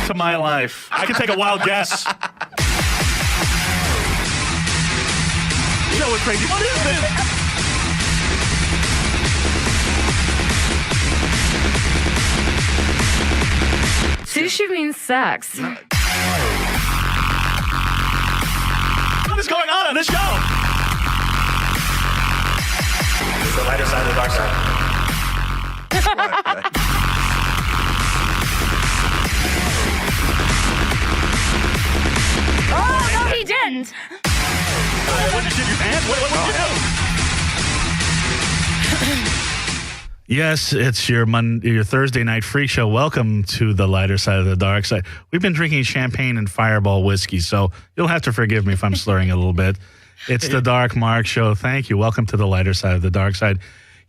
to my life. I can take a wild guess. You know what's crazy? What is this? Sushi means sex. What is going on this show? It's the lighter side of the dark side. Oh, no, he didn't. What did you do, man? What did you do? Yes, it's your Thursday night freak show. Welcome to the lighter side of the dark side. We've been drinking champagne and Fireball whiskey, so you'll have to forgive me if I'm slurring a little bit. It's the Dark Mark Show. Thank you. Welcome to the lighter side of the dark side.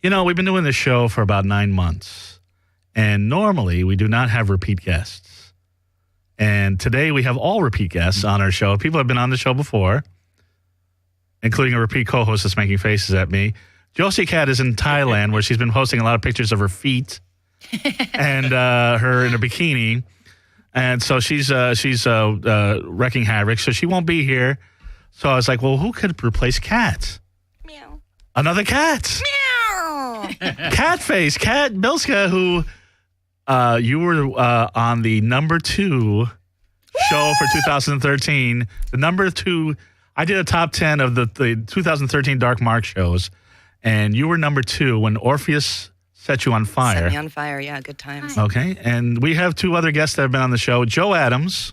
You know, we've been doing this show for about 9 months, and normally we do not have repeat guests. And today we have all repeat guests on our show. People have been on the show before, including a repeat co-host that's making faces at me. Josie Cat is in Thailand, where she's been posting a lot of pictures of her feet and her in a bikini. And so she's wrecking havoc. So she won't be here. So I was like, well, who could replace Cat? Meow. Another cat. Meow. Katface, Kat Bylska, who you were on the number 2 show for 2013. The number 2, I did a top 10 of the 2013 Dark Mark shows. And you were number 2 when Orpheus set you on fire. Set me on fire, yeah, good times. Okay, and we have 2 other guests that have been on the show. Joe Adams.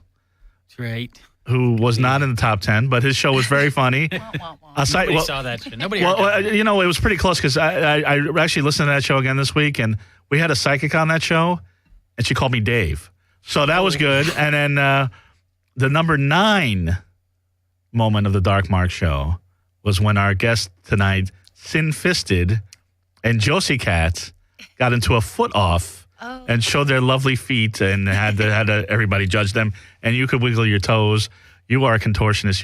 That's right. Who was not in the top 10, but his show was very funny. Nobody saw that shit. Nobody heard that. You know, it was pretty close because I actually listened to that show again this week, and we had a psychic on that show, and she called me Dave. So that was good. And then the number 9 moment of the Dark Mark show was when our guest tonight, Sin-Fisted, and Josie Cat got into a foot off and showed their lovely feet and had everybody judge them. And you could wiggle your toes. You are a contortionist.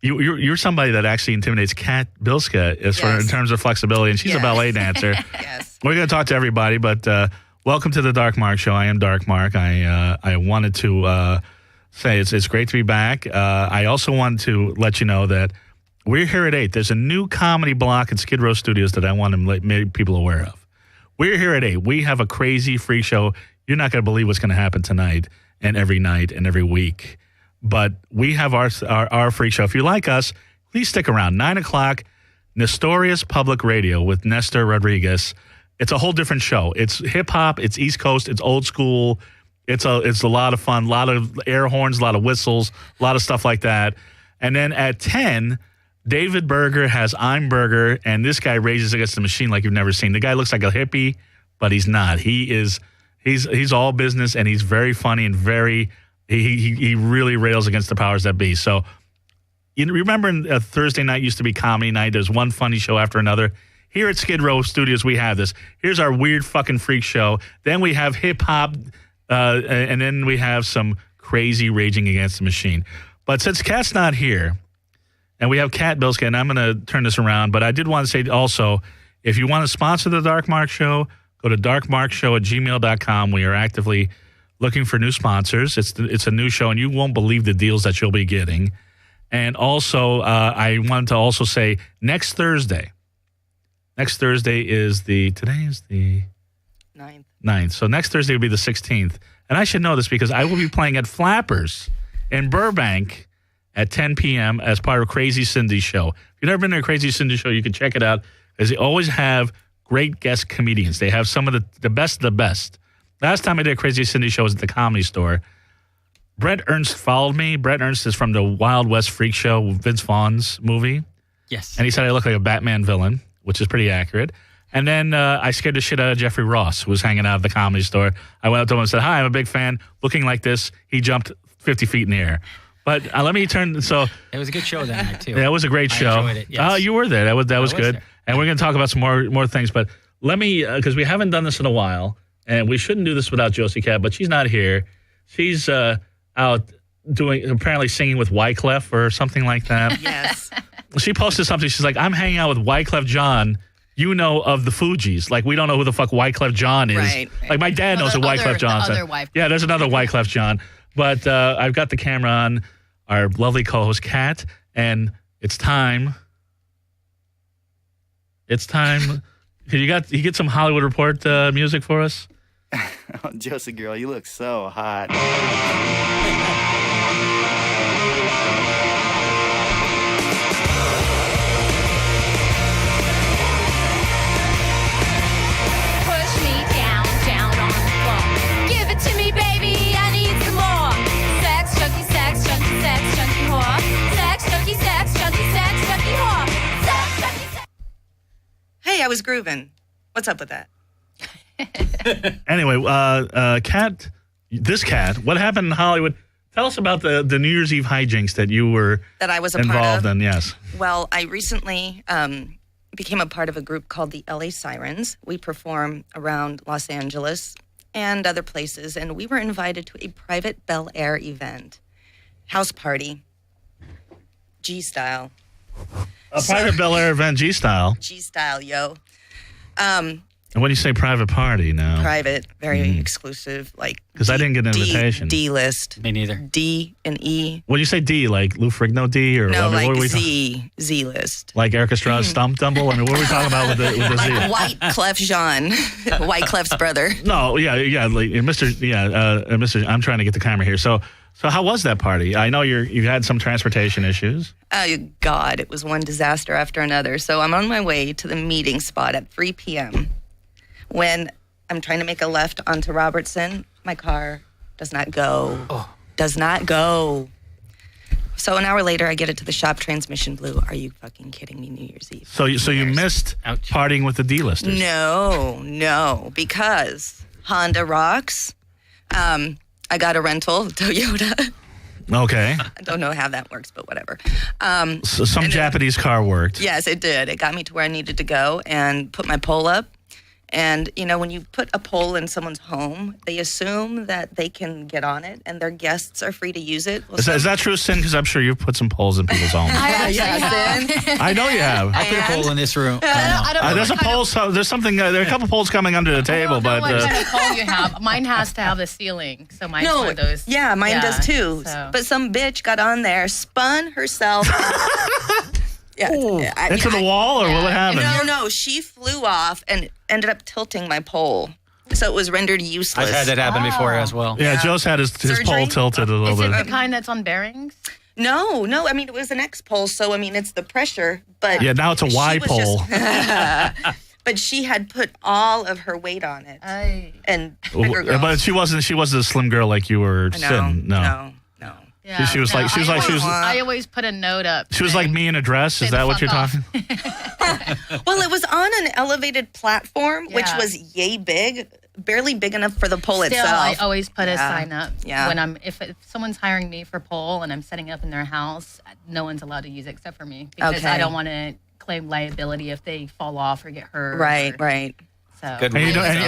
You're somebody that actually intimidates Kat Bylska in terms of flexibility, and she's a ballet dancer. Yes. We're going to talk to everybody, but welcome to the Dark Mark Show. I am Dark Mark. I wanted to say it's great to be back. I also wanted to let you know that we're here at 8. There's a new comedy block at Skid Row Studios that I want to make people aware of. We're here at 8. We have a crazy freak show. You're not going to believe what's going to happen tonight and every night and every week. But we have our freak show. If you like us, please stick around. 9 o'clock, Nestorius Public Radio with Nestor Rodriguez. It's a whole different show. It's hip-hop. It's East Coast. It's old school. It's a lot of fun, a lot of air horns, a lot of whistles, a lot of stuff like that. And then at 10... David Berger has I'm Burger, and this guy rages against the machine like you've never seen. The guy looks like a hippie, but he's not. He's all business, and he's very funny and he really rails against the powers that be. So you remember Thursday night used to be comedy night. There's one funny show after another. Here at Skid Row Studios, we have this. Here's our weird fucking freak show. Then we have hip hop, and then we have some crazy raging against the machine. But since Kat's not here, and we have Kat Bylska, and I'm going to turn this around. But I did want to say also, if you want to sponsor the Dark Mark Show, go to darkmarkshow@gmail.com. We are actively looking for new sponsors. It's a new show, and you won't believe the deals that you'll be getting. And also, I wanted to also say next Thursday is today is the 9th. So next Thursday will be the 16th. And I should know this because I will be playing at Flappers in Burbank at 10 p.m. as part of Crazy Cindy's show. If you've never been to a Crazy Cindy show, you can check it out, as they always have great guest comedians. They have some of the best of the best. Last time I did a Crazy Cindy show was at the Comedy Store. Brett Ernst followed me. Brett Ernst is from the Wild West Freak Show, Vince Vaughn's movie. Yes. And he said I look like a Batman villain, which is pretty accurate. And then I scared the shit out of Jeffrey Ross, who was hanging out at the Comedy Store. I went up to him and said, hi, I'm a big fan. Looking like this. He jumped 50 feet in the air. But let me turn. So it was a good show that night too. Yeah, it was a great show. I enjoyed it. Yes. You were there. That was good. There. And we're going to talk about some more things. But let me, because we haven't done this in a while, and we shouldn't do this without Josie Cat. But she's not here. She's out apparently singing with Wyclef or something like that. Yes. She posted something. She's like, I'm hanging out with Wyclef John. you know of the Fugees. Like, we don't know who the fuck Wyclef Jean is. Right. Like, my dad knows who Wyclef Jean is. Yeah, there's another Wyclef Jean. But I've got the camera on our lovely co-host, Kat, and it's time. It's time. You get some Hollywood Report music for us? Oh, Josie girl, you look so hot. Push me down, down on the floor. Give it to me, baby, I need some more. Sex, junkie, junkie whore. Sex, junkie, junkie whore. Sex, junkie. Hey, I was grooving. What's up with that? Anyway, Kat, what happened in Hollywood? Tell us about the New Year's Eve hijinks that I was involved part of. in. Yes. Well, I recently became a part of a group called the LA Sirens. We perform around Los Angeles and other places, and we were invited to a private Bel Air event, house party, G-style. Private Bel Air event, G-style. G-style, yo. And when you say private party now? Private, very exclusive, like. Because I didn't get an invitation. D-list. Me neither. D and E. When you say D, like Lou Ferrigno D, or No, what like are we Z-list. like Eric Estrada's Stump Dumble? I mean, what are we talking about with the Z? Like Wyclef Jean, Wyclef's brother. No, yeah, like Mr. I'm trying to get the camera here. So how was that party? I know you had some transportation issues. Oh, God, it was one disaster after another. So I'm on my way to the meeting spot at 3 p.m. when I'm trying to make a left onto Robertson. My car does not go. Does not go. So an hour later, I get it to the shop. Transmission blew. Are you fucking kidding me? New Year's Eve. So you missed partying with the D-listers. No, because Honda rocks. I got a rental, Toyota. Okay. I don't know how that works, but whatever. So some Japanese car worked. Yes, it did. It got me to where I needed to go and put my pole up. And, when you put a pole in someone's home, they assume that they can get on it and their guests are free to use it. Well, Is that true, Sin? Because I'm sure you've put some poles in people's homes. I know you have. I put a pole in this room. I don't know There's a pole. There's something. There are a couple poles coming under the table, but what kind of pole you have. Mine has to have the ceiling, so mine's one of those. Yeah, mine does too. So. But some bitch got on there, spun herself. into the wall, or what happened? No, she flew off and ended up tilting my pole. So it was rendered useless. I've had that happen before as well. Yeah, Joe's had his pole tilted a little bit. Is it the kind that's on bearings? No. I mean, it was an X pole, so I mean, it's the pressure. But yeah, now it's a Y pole. But she had put all of her weight on it. And but she wasn't a slim girl like you were. Sin. No. Yeah. She was like I always put a note up. She was like me in a dress. Is that what you're talking? Well, it was on an elevated platform, which was yay big, barely big enough for the pole itself. I always put a sign up. Yeah. When if someone's hiring me for pole and I'm setting up in their house, no one's allowed to use it except for me because I don't want to claim liability if they fall off or get hurt. Right. So Good. And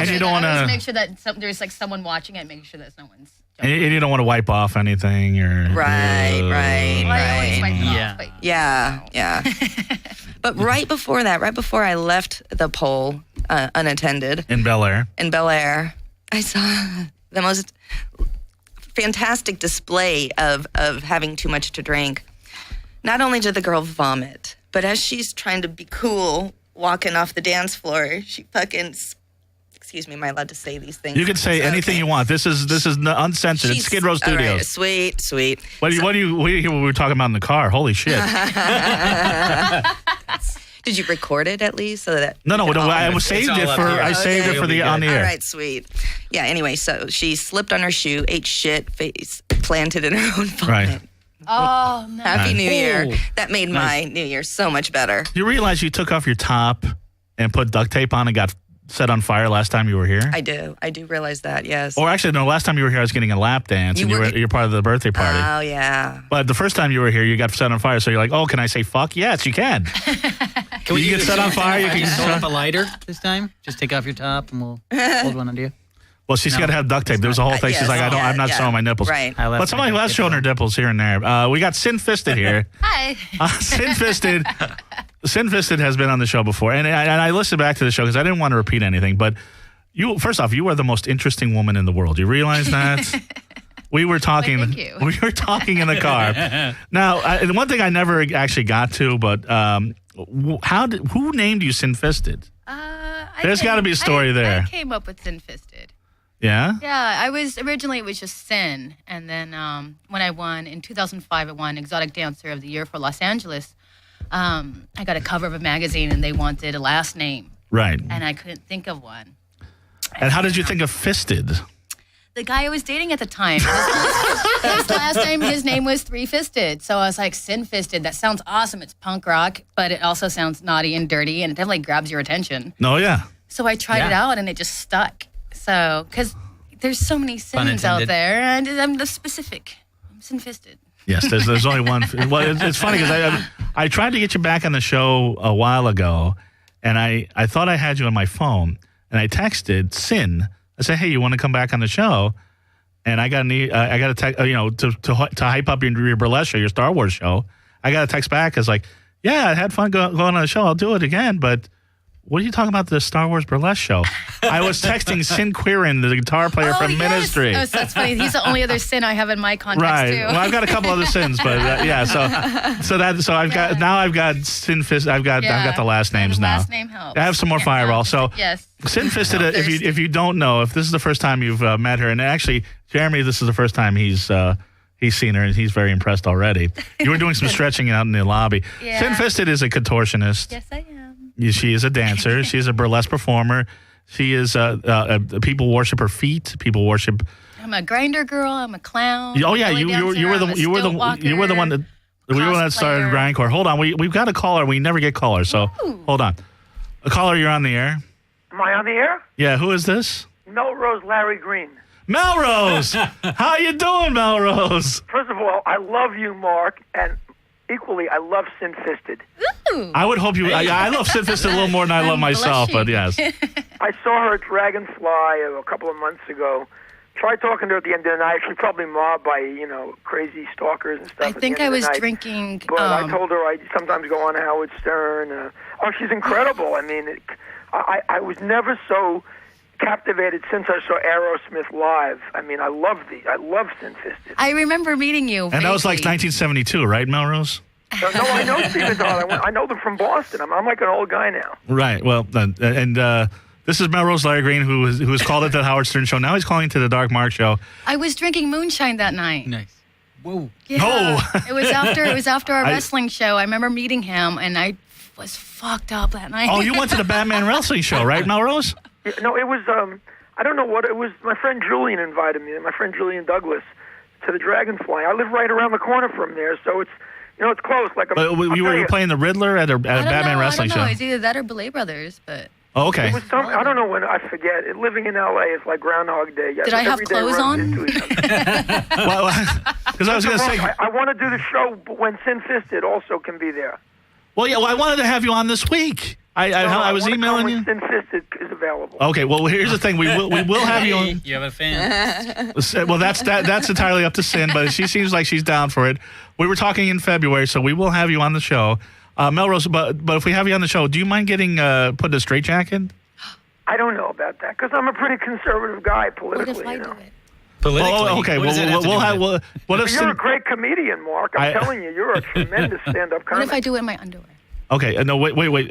you don't want to make sure that there's like someone watching it. Make sure that no one's. And you don't want to wipe off anything, or right. I always wipe it off, but, Yeah. But right before I left the pole unattended in Bel Air, I saw the most fantastic display of having too much to drink. Not only did the girl vomit, but as she's trying to be cool, walking off the dance floor, she fucking. Excuse me, am I allowed to say these things? you can say anything you want. This is uncensored. It's Skid Row Studios. All right, sweet. What we were talking about in the car? Holy shit! Did you record it at least so that? No. I saved it for. I saved it for the on the air. All right, sweet. Yeah. Anyway, so she slipped on her shoe, ate shit, face planted in her own vomit. Right. Oh no! Happy New Year. That made my New Year so much better. You realize you took off your top and put duct tape on and got set on fire last time you were here? I do realize that, yes. Or actually, no, last time you were here, I was getting a lap dance, and you're part of the birthday party. Oh, yeah. But the first time you were here, you got set on fire, so you're like, oh, can I say fuck? Yes, you can. Can we get set on fire? You can throw up a lighter this time? Just take off your top and we'll hold one under you. Well, she's got to have duct tape. There was a whole thing. She's like, I'm not showing my nipples. Right. But somebody has shown her nipples here and there. We got Sin Fisted here. Hi. Sin Fisted Sin Fisted has been on the show before, and I listened back to the show because I didn't want to repeat anything. But you, first off, you are the most interesting woman in the world. You realize that? We were talking. Thank you. We were talking in the car. Now, one thing I never actually got to, but who named you Sin Fisted? There's got to be a story there. I came up with Sin Fisted. Yeah? Yeah, originally it was just Sin. And then when I won, in 2005, I won Exotic Dancer of the Year for Los Angeles. I got a cover of a magazine and they wanted a last name. Right. And I couldn't think of one. And how did you think of Fisted? The guy I was dating at the time, his last name, his name was Three Fisted. So I was like, Sin Fisted, that sounds awesome. It's punk rock, but it also sounds naughty and dirty and it definitely grabs your attention. Oh, yeah. So I tried it out and it just stuck. So, because there's so many sins out there, and I'm the specific. I'm Sin-fisted. Yes, there's only one. Well, it's funny because I tried to get you back on the show a while ago, and I thought I had you on my phone, and I texted Sin. I said, "Hey, you want to come back on the show?" And I got a text, to hype up your burlesque show, your Star Wars show. I got a text back. I was like, "Yeah, I had fun going on the show. I'll do it again." But what are you talking about, the Star Wars burlesque show? I was texting Sin Quirin, the guitar player from Ministry. Oh, so that's funny. He's the only other Sin I have in my contacts right. too. Well, I've got a couple other Sins, but yeah. So I've got Sin Fist. I've got the last names now. Last name helps. I have some more Fireball. So yes. Sin Fisted. If you don't know, if this is the first time you've met her, and actually Jeremy, this is the first time he's seen her, and he's very impressed already. You were doing some stretching out in the lobby. Yeah. Sin Fisted is a contortionist. Yes, I am. She is a dancer. She is a burlesque performer. She is people worship her feet. People worship. I'm a grinder girl. I'm a clown. Oh yeah, you were the one that started grindcore. Hold on, we've got a caller. We never get callers, so hold on. A caller, you're on the air. Am I on the air? Yeah, who is this? Melrose Larry Green. Melrose, how you doing, Melrose? First of all, I love you, Mark, and equally, I love Sin Fisted. I would hope you. I love Sin Fisted a little more than I love myself, but yes. I saw her at Dragonfly a couple of months ago. Tried talking to her at the end of the night. She's probably mobbed by, crazy stalkers and stuff. I think I was drinking. But I told her I sometimes go on Howard Stern. She's incredible. I mean, I was never so captivated since I saw Aerosmith live. I mean, I love Sin Fisted. I remember meeting you. And that was like 1972, right, Melrose? No, I know Steven Todd. I know them from Boston. I'm like an old guy now. Right. Well, and this is Melrose Larry Green, who was called at the Howard Stern show. Now he's calling to the Dark Mark show. I was drinking moonshine that night. Nice. Whoa. Yeah. No. It was after our wrestling show. I remember meeting him, and I was fucked up that night. Oh, you went to the Batman wrestling show, right, Melrose? Yeah, no, it was. I don't know what it was. My friend Julian invited me. My friend Julian Douglas to the Dragonfly. I live right around the corner from there, so it's. It's close. You were playing the Riddler at a Batman wrestling show. It's either that or Ballet Brothers, but. Oh, okay. It was I don't know when. I forget. Living in L.A. is like Groundhog Day. Did I have clothes on? Well, because I was going to say. I want to do the show when Sin Fisted also can be there. Well, yeah. Well, I wanted to have you on this week. I was emailing you. Sin Fisted is available. Okay. Well, here's the thing. We will have you on. You have a fan. Well, that's entirely up to Sin, but she seems like she's down for it. We were talking in February, so we will have you on the show. Melrose, but if we have you on the show, do you mind getting put in a straitjacket? I don't know about that because I'm a pretty conservative guy politically. What if I do it? Politically. Oh, okay. What if you're a great comedian, Mark? I'm telling you, you're a tremendous stand-up comic. What if I do it in my underwear? Okay. No, wait.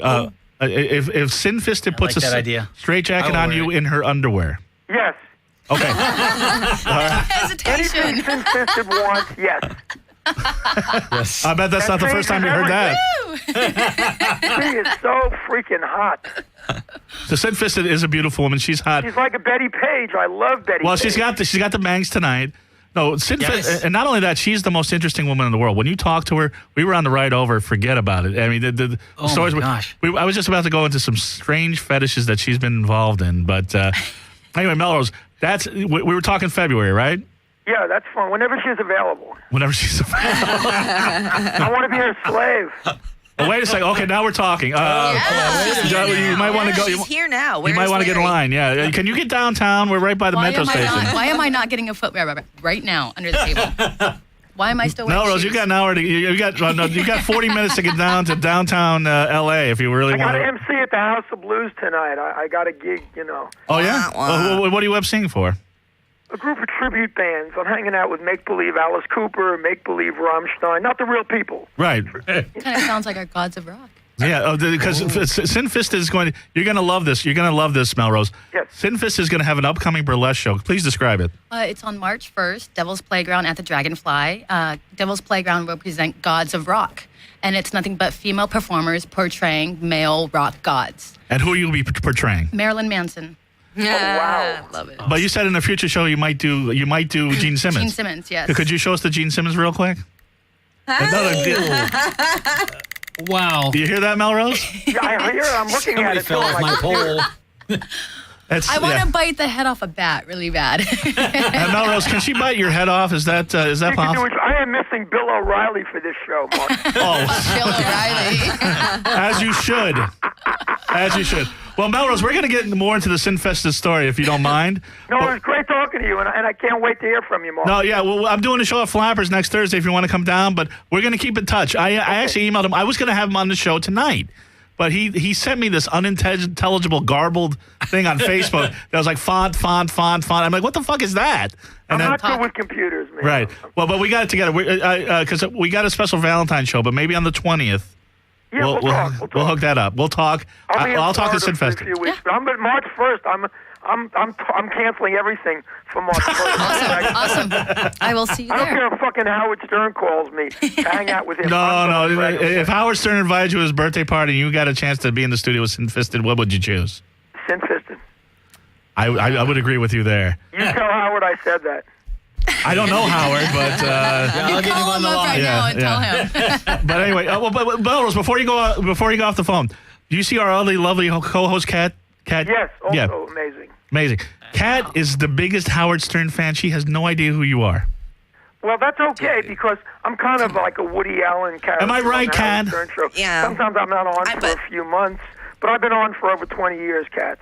If Sin Fisted puts a straitjacket on you in her underwear. Yes. Okay. Hesitation. Anything Sin Fisted wants, yes. Yes. I bet that's not the first time you heard that. She is so freaking hot. The Sin Fisted is a beautiful woman. She's hot. She's like a Betty Page. I love Betty. Well, Page. she's got the bangs tonight. No, and not only that, she's the most interesting woman in the world. When you talk to her, we were on the ride over. Forget about it. I mean, the stories. My gosh. I was just about to go into some strange fetishes that she's been involved in. But anyway, Melrose, we were talking February, right? Yeah, that's fun. Whenever she's available. I want to be her slave. Oh, wait a second. Okay, now we're talking. You might want to go. She's here now. You might want to get in line. Yeah. Can you get downtown? We're right by the metro station. Why am I not getting a foot rub right now under the table? Why am I still wearing Melrose, shoes? you got an hour to you got 40 minutes to get down to downtown LA if you really I want got to. to MC at the House of Blues tonight. I got a gig, Oh yeah. What are you emceeing for? a group of tribute bands. I'm hanging out with Make Believe Alice Cooper, Make Believe Rammstein, not the real people. Right. Kind of sounds like our gods of rock. Yeah, because Sin Fist is going. You're going to love this. You're going to love this, Melrose. Yes. Sin Fist is going to have an upcoming burlesque show. Please describe it. It's on March 1st, Devil's Playground at the Dragonfly. Devil's Playground will present gods of rock. And it's nothing but female performers portraying male rock gods. And who you'll be portraying? Marilyn Manson. Yeah, love it. But you said in a future show you might do Gene Simmons. Gene Simmons, yes. Could you show us the Gene Simmons real quick? Wow. Do you hear that, Melrose? Yeah, I hear it. I'm looking at Somebody it. fell too. off my pole. I want to bite the head off a bat really bad. And Melrose, can she bite your head off? Is that You can do possible? it. I am missing Bill O'Reilly for this show, Mark. Oh, Bill O'Reilly. as you should. As you should. Well, Melrose, we're going to get more into the Sinfested story, if you don't mind. No, it was great talking to you, and I can't wait to hear from you, Mark. No, yeah, well, I'm doing a show at Flappers next Thursday if you want to come down, but we're going to keep in touch. I actually emailed him. I was going to have him on the show tonight, but he sent me this unintelligible, garbled thing on Facebook that was like font. I'm like, what the fuck is that? And I'm not good with computers, man. Right. Well, but we got it together because we got a special Valentine's show, but maybe on the 20th. Yeah, we'll talk. We'll hook that up. We'll talk. I'll talk to Florida for a Sinfested. few weeks, but I'm at March 1st. I'm canceling everything for March 1st. Awesome. I will see you I don't there. care if fucking Howard Stern calls me to hang out with him. No. If Howard Stern invited you to his birthday party and you got a chance to be in the studio with Sinfested, what would you choose? Sin-fisted. I would agree with you there. You tell Howard I said that. I don't know Howard, but I'll get him Call on him the up line. right now and tell him. but anyway, but Melrose, before you go off the phone, do you see our lovely co-host Kat? Yes, also Yeah. amazing. Kat is the biggest Howard Stern fan. She has no idea who you are. Well, that's okay because I'm kind of like a Woody Allen character. Am I right, on the Howard Kat? Stern show. Yeah. Sometimes I'm not on for bet. a few months, but I've been on for over 20 years, Kat.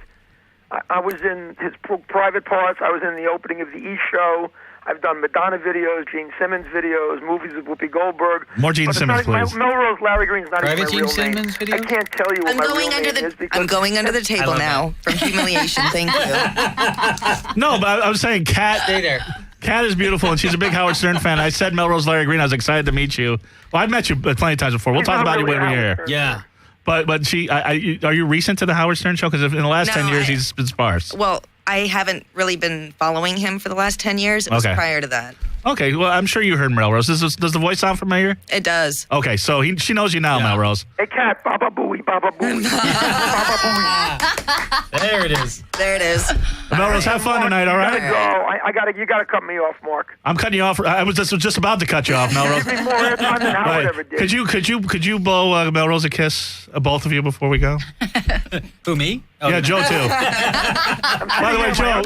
I was in his private parts. I was in the opening of the E! Show. I've done Madonna videos, Gene Simmons videos, movies with Whoopi Goldberg. More Gene But it's Simmons, not, please. Melrose Larry Green's not Private even my Gene real Simmons name. videos? I can't tell you what my real name is because I'm going under the table love now from humiliation. Thank you. No, but I was saying Kat. Stay there. Kat is beautiful, and she's a big Howard Stern fan. I said Melrose Larry Green. I was excited to meet you. Well, I've met you plenty of times before. We'll She's talk not about you really when we're Howard here. Stern. Yeah. But are you recent to the Howard Stern show? Because in the last 10 No, years, I- he's been sparse. Well, I haven't really been following him for the last 10 years. It was Okay. prior to that. Okay, well, I'm sure you heard Melrose. Does the voice sound familiar? It does. Okay, so she knows you now, Yeah. Melrose. Hey, Kat, Baba Booey, Baba Booey. Baba Booey. There it is. There it is. Melrose, have fun tonight, all right? You gotta cut me off, Mark. I'm cutting you off. I was just about to cut you off, Melrose. Give me more airtime than Howard ever did. Could you blow Melrose a kiss, both of you, before we go? Who, me? Oh, Yeah, Joe too. By the way, Joe.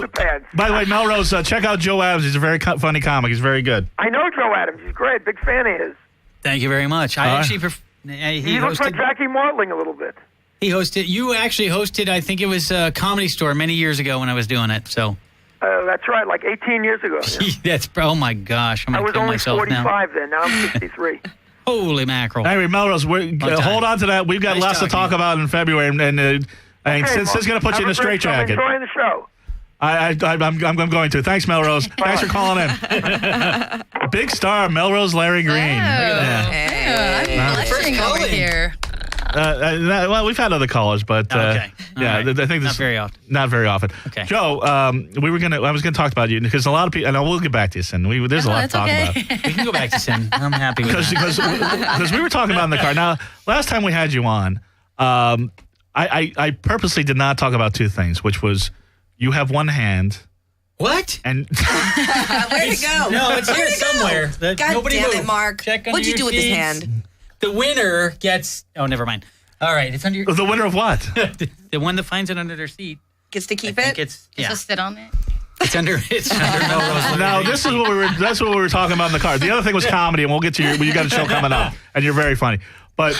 By the way, Melrose, check out Joe Adams. He's a very funny comic. He's very good. I know Joe Adams. He's great. Big fan of his. Thank you very much. I All right. actually He looks like Jackie Martling a little bit. He hosted. You actually hosted. I think it was a Comedy Store many years ago when I was doing it. So That's right, like 18 years ago. Yeah. that's. Oh my gosh! I'm I gonna was kill only myself 45 then. Now I'm 63. now. Holy mackerel! Anyway, Melrose, hold on to that. We've got Nice lots to talking talk to you. about in February, and Sin's going to put you in a straitjacket. I'm enjoying the show. I'm going to. Thanks, Melrose. Thanks for calling in. Big star, Melrose Larry Green. I'm blushing over calling. here. Well, we've had other callers, but Okay. All yeah, right. I think this Not very often. Not very often. Okay. Joe, I was gonna talk about you because a lot of people, and we'll get back to you, Sin. There's a lot to That's talk okay. about. We can go back to Sin. I'm happy with that. Because we were talking about in the car. Now, last time we had you on, I purposely did not talk about two things, which was you have one hand What? and Where'd it go? No, it's here somewhere. God Nobody damn moved. it, Mark. Check under What'd you your do with his seats. hand? The winner gets. Oh, never mind. All right, it's under your. the winner of what? The one that finds it under their seat. Gets to keep I think it? it's Just sit on it. It's under Melrose. Now, this is what that's what we were talking about in the car. The other thing was comedy, and we'll get to you got a show coming up, and you're very funny. But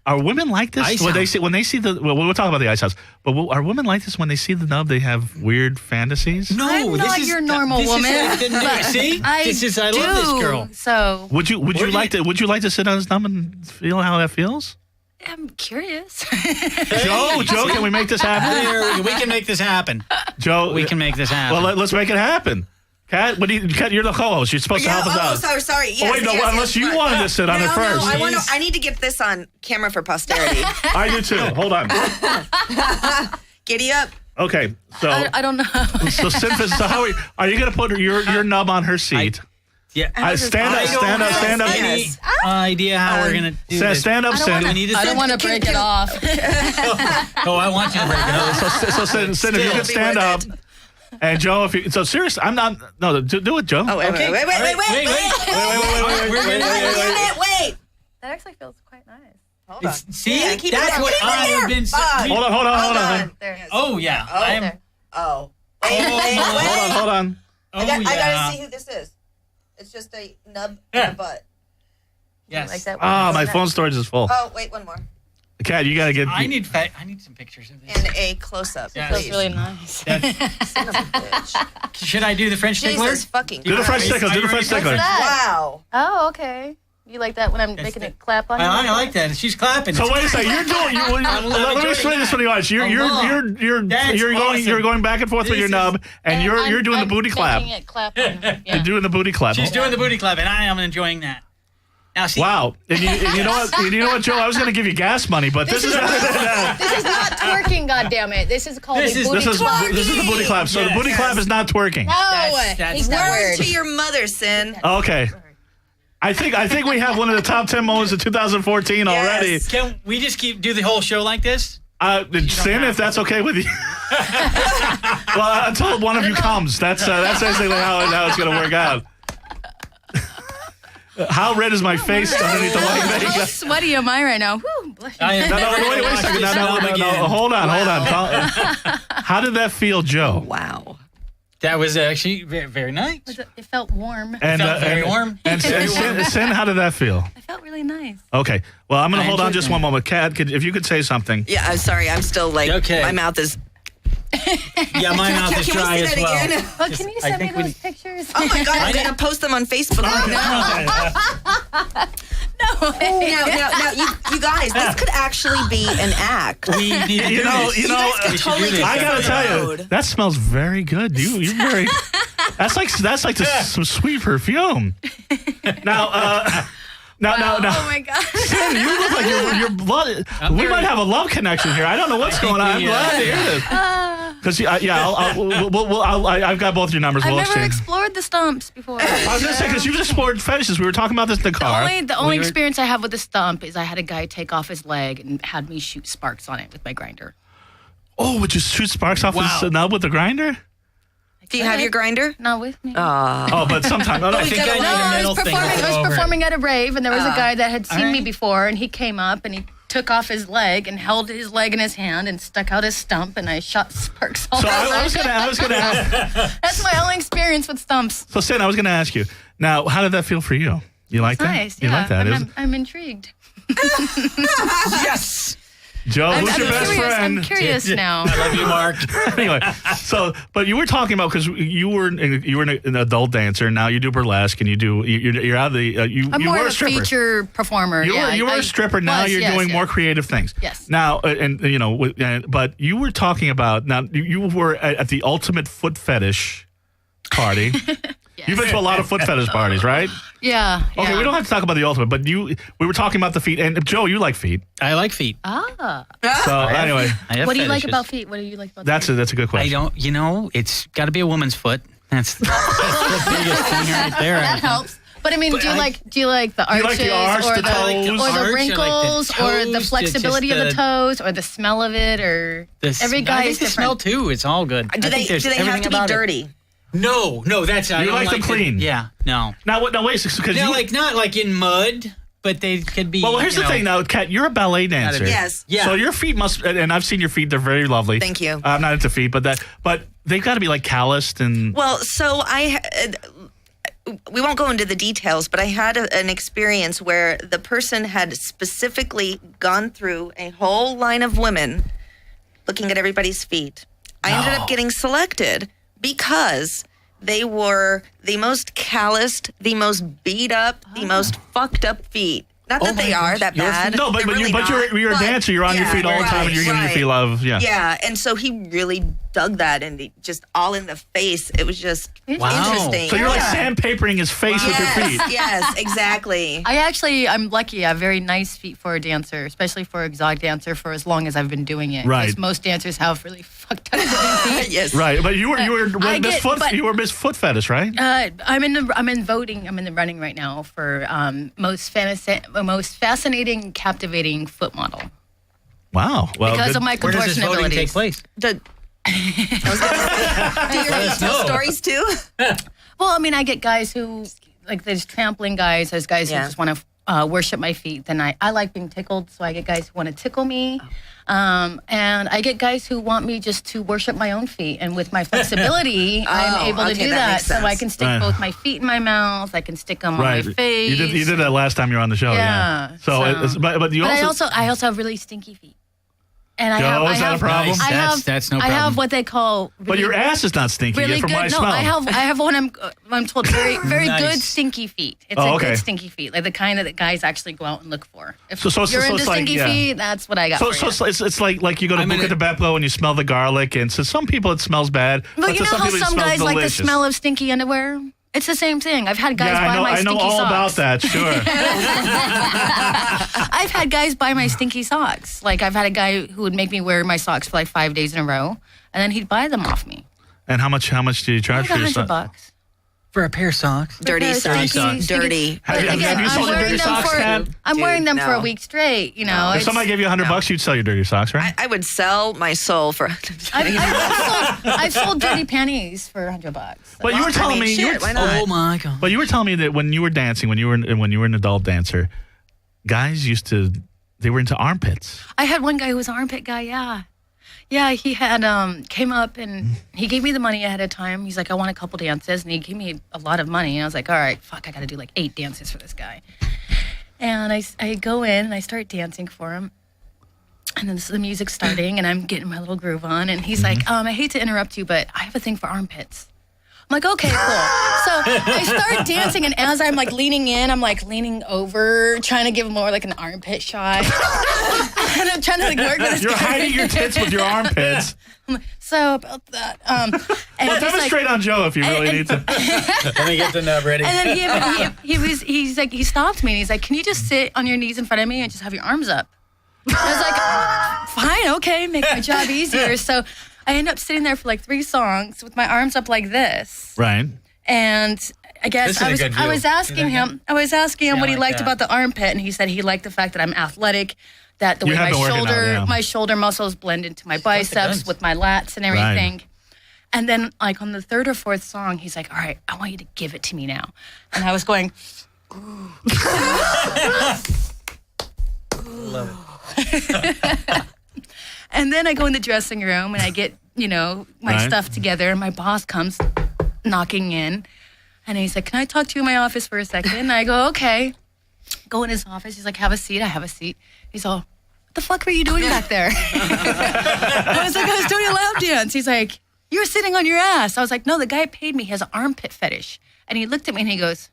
Are women like this Ice when they house. see the? Well, we'll talk about the ice house. But are women like this when they see the nub? They have weird fantasies. No, I'm this not is your normal this woman. Is like the new, but see, I love this girl. So Would you Where do like to? Would you like to sit on his nub and feel how that feels? I'm curious. Joe, can we make this happen? There, we can make this happen. Joe, We can make this happen. Well, let's make it happen. Kat, Kat, you're the co-host. You're supposed to help us out. sorry. Oh, wait, no, unless you wanted to sit on it first. I need to get this on camera for posterity. I do too. Hold on. Giddy up. Okay, so I don't know. so Sinfis, so how are you going to put your nub on her seat? yeah. Stand up. Any idea how we're gonna do this? Stand up, Sin. We need to I don't want to break it off. Oh, I want you to break it off. So Sin, if you could stand up. And Joe, if you seriously, I'm not. No, do it, Joe. Oh, wait. Wait. That actually feels quite nice. Hold on. See, Yeah, keep it that's there, what keep it I there. have been saying. Hold on. There. Oh yeah, I am. There. Oh. Hold on. Oh I yeah. gotta see who this is. It's just a nub and a butt. Yes. Like that. Ah, my phone storage is full. Oh, wait, one more. Kat, you gotta get. I need some pictures of this. And a close-up. Yes. Feels really nice. Son of a bitch. Should I do the French tickler? Jesus fucking Do the French Christ. tickler. Do the French tickler. Wow. Oh, okay. You like that when I'm making it clap on you? I like that. She's clapping. So wait a second. You're doing. Let me explain this for the audience. You're going back and forth with your nub, and you're doing the booty clap. Making it clap on me. Yeah. You're doing the booty clap. She's doing the booty clap, and I am enjoying that. Now, see, Wow. And you know what? You know what, Joe? I was going to give you gas money, but this is not. This is not twerking, goddammit. This is called This a is- booty clap. This is the booty clap. So the booty clap is not twerking. No, That's he's that Word word. to your mother, Sin. Okay. I think we have one of the top 10 moments of 2014 already. can we just do the whole show like this? Sin, if that's okay with you. Well, until one of you comes. That's basically how it's going to work out. How red is my face underneath the white How makeup? sweaty am I right now? Whew, blushing. I am. No, wait a second. No. Hold on. How did that feel, Joe? Wow. That was actually very, very nice. It felt warm. And, Felt very warm. And Sin, how did that feel? It felt really nice. Okay. Well, I'm going to I hold on enjoyed just that. one moment. Kat, if you could say something. Yeah, I'm sorry. I'm still like, Okay. my mouth is. Yeah, my mouth is Can we dry say as that well. again? Well, can you I send me think we- those pictures? Oh my God, I'm going to post them on Facebook. Now, you guys, this could actually be an act. We need to do this. You know, We should do this. I gotta tell you, that smells very good. You're very. That's like some sweet perfume. Now. Oh my God. Sin, you look like your blood. We might have a love connection here. I don't know what's going on. I'm glad to hear this. Because I've got both your numbers. I've We'll never exchange. explored the stumps before. I was gonna say because you've explored fetishes. We were talking about this in the car. The only experience I have with the stump is I had a guy take off his leg and had me shoot sparks on it with my grinder. Oh, would you shoot sparks off his nub with the grinder? Do you have your grinder? Not with me. Oh, but sometime. I think I need a I metal was thing to put over it. performing at a rave, and there was a guy that had seen me right. before, and he came up and he took off his leg and held his leg in his hand and stuck out his stump, and I shot sparks all So over. I was gonna ask. That's my only experience with stumps. So Sin, I was gonna ask you. Now, how did that feel for you? You like that? Nice. You Yeah. like that? I'm intrigued. Yes. Joe, who's your best curious. friend? I'm curious now. I love you, Mark. Anyway, but you were talking about because you were an adult dancer. Now you do burlesque and you're out of the you I'm you more were of a a stripper. feature performer. You were a stripper. Now you're doing more creative things. Yes. Now, but you were talking about you were at the ultimate foot fetish party. You've been to a lot of foot fetish parties, right? Yeah. Okay, we don't have to talk about the ultimate, but we were talking about the feet. And Joe, you like feet. I like feet. Ah. So anyway, I have What do you like fetishes. about feet? What do you like about that's a good I question. don't, it's got to be a woman's foot. That's the biggest thing right there. I That think. helps. But I mean, do you like the you arches like the arch, or the toes? I like the or arch, I the like the wrinkles or the toes, flexibility just of the toes or the smell of it or every guy I think is the different. smell too. It's all good. Do they have to be dirty? No, that's I You don't like them clean? Yeah, no. Now wait, because No, you like not like in mud, but they could be. Well, here's you the know, thing now, Kat, you're a ballet dancer. Yes. Yeah. So your feet must, and I've seen your feet, they're very lovely. Thank you. I'm not into feet, but they've got to be like calloused and. Well, so we won't go into the details, but I had an experience where the person had specifically gone through a whole line of women looking at everybody's feet. I ended up getting selected because they were the most calloused, the most beat up, the most fucked up feet. Not that they are that bad. No, but really you're a dancer. You're on your feet all the time, and you're giving your feet love. Yeah. Yeah, and so he really dug that and just all in the face. It was just interesting. So you're like sandpapering his face with your feet. Yes, exactly. I'm lucky. I have very nice feet for a dancer, especially for an exotic dancer for as long as I've been doing it. Right. Because most dancers have really fucked up feet. Yes. Right, but you were Miss Foot Fetish, right? I'm in the running right now for most fascinating, captivating foot model. Wow. Well, because of my Where does this contortion voting abilities. take place? Do you tell stories too? Well, I mean, I get guys who, like, there's trampling guys, there's guys who just want to worship my feet. Then I like being tickled, so I get guys who want to tickle me. And I get guys who want me just to worship my own feet. And with my flexibility, I'm able to do that. So I can stick both my feet in my mouth. I can stick them on my face. You did that last time you were on the show. Yeah. But I also have really stinky feet. And is that a problem? That's no problem. I have what they call. Really, but your ass is not stinky. Really from good. my No, smell. I have what I'm told very Nice. good stinky feet. It's good stinky feet, like the kind that guys actually go out and look for. If you're into stinky feet, that's what I got. So it's like you go to Buca de Beppo and you smell the garlic, and so some people it smells bad. But you to know some how people, some it smells guys like the delicious. smell of stinky underwear? It's the same thing. I've had guys buy my stinky socks. I know all about that, sure. I've had guys buy my stinky socks. Like, I've had a guy who would make me wear my socks for like 5 days in a row, and then he'd buy them off me. And how much do you charge Like for your socks? $100. For a pair of socks? Dirty socks. Dirty. Have you sold your dirty socks, Kat? I'm wearing them for a week straight, you know. If somebody gave you $100, you'd sell your dirty socks, right? I would sell my soul for. I've sold dirty panties for $100. But you were telling me, why not? Oh my God. But you were telling me that when you were dancing, when you were an adult dancer, guys they were into armpits. I had one guy who was an armpit guy, yeah. Yeah, he had came up and he gave me the money ahead of time. He's like, I want a couple dances, and he gave me a lot of money. And I was like, all right, fuck, I got to do like 8 dances for this guy. And I go in and I start dancing for him. And then the music's starting, and I'm getting my little groove on. And he's like, I hate to interrupt you, but I have a thing for armpits. I'm like, okay, cool. So I start dancing, and as I'm like leaning in, I'm like leaning over, trying to give him more like an armpit shot. And I'm trying to like work with this You're guy. hiding your tits with your armpits. I'm like, so about that. And Well, demonstrate on Joe if you really need to. Let me get the nub ready. And then he stopped me, and he's like, can you just sit on your knees in front of me and just have your arms up? I was like, fine, okay, make my job easier. So I end up sitting there for like 3 songs with my arms up like this. Right. And I guess I was asking him what he liked that. about the armpit, and he said he liked the fact that I'm athletic, that the way my shoulder muscles blend into my biceps with my lats and everything. Right. And then like on the 3rd or 4th song, he's like, all right, I want you to give it to me now. And I was going, ooh. Love it. And then I go in the dressing room and I get, my stuff together, and my boss comes knocking in, and he's like, can I talk to you in my office for a second? And I go, okay. Go in his office. He's like, have a seat. I have a seat. He's all, what the fuck were you doing back there? I was like, I was doing a lap dance. He's like, you were sitting on your ass. I was like, no, the guy paid me. He has an armpit fetish. And he looked at me and he goes,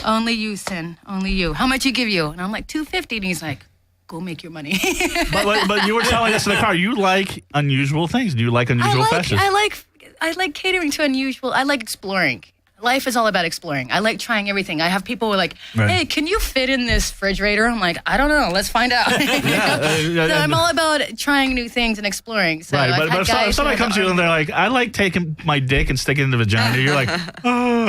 only you, Sin. Only you. How much he give you? And I'm like, $250. And he's like, go make your money. but you were telling us in the car, you like unusual things. Do you like unusual fetishes? I like catering to unusual. I like exploring. Life is all about exploring. I like trying everything. I have people who are like, hey, can you fit in this refrigerator? I'm like, I don't know. Let's find out. So I'm all about trying new things and exploring. So right, but if somebody comes to you and they're like, I like taking my dick and sticking it in the vagina, you're like, Done.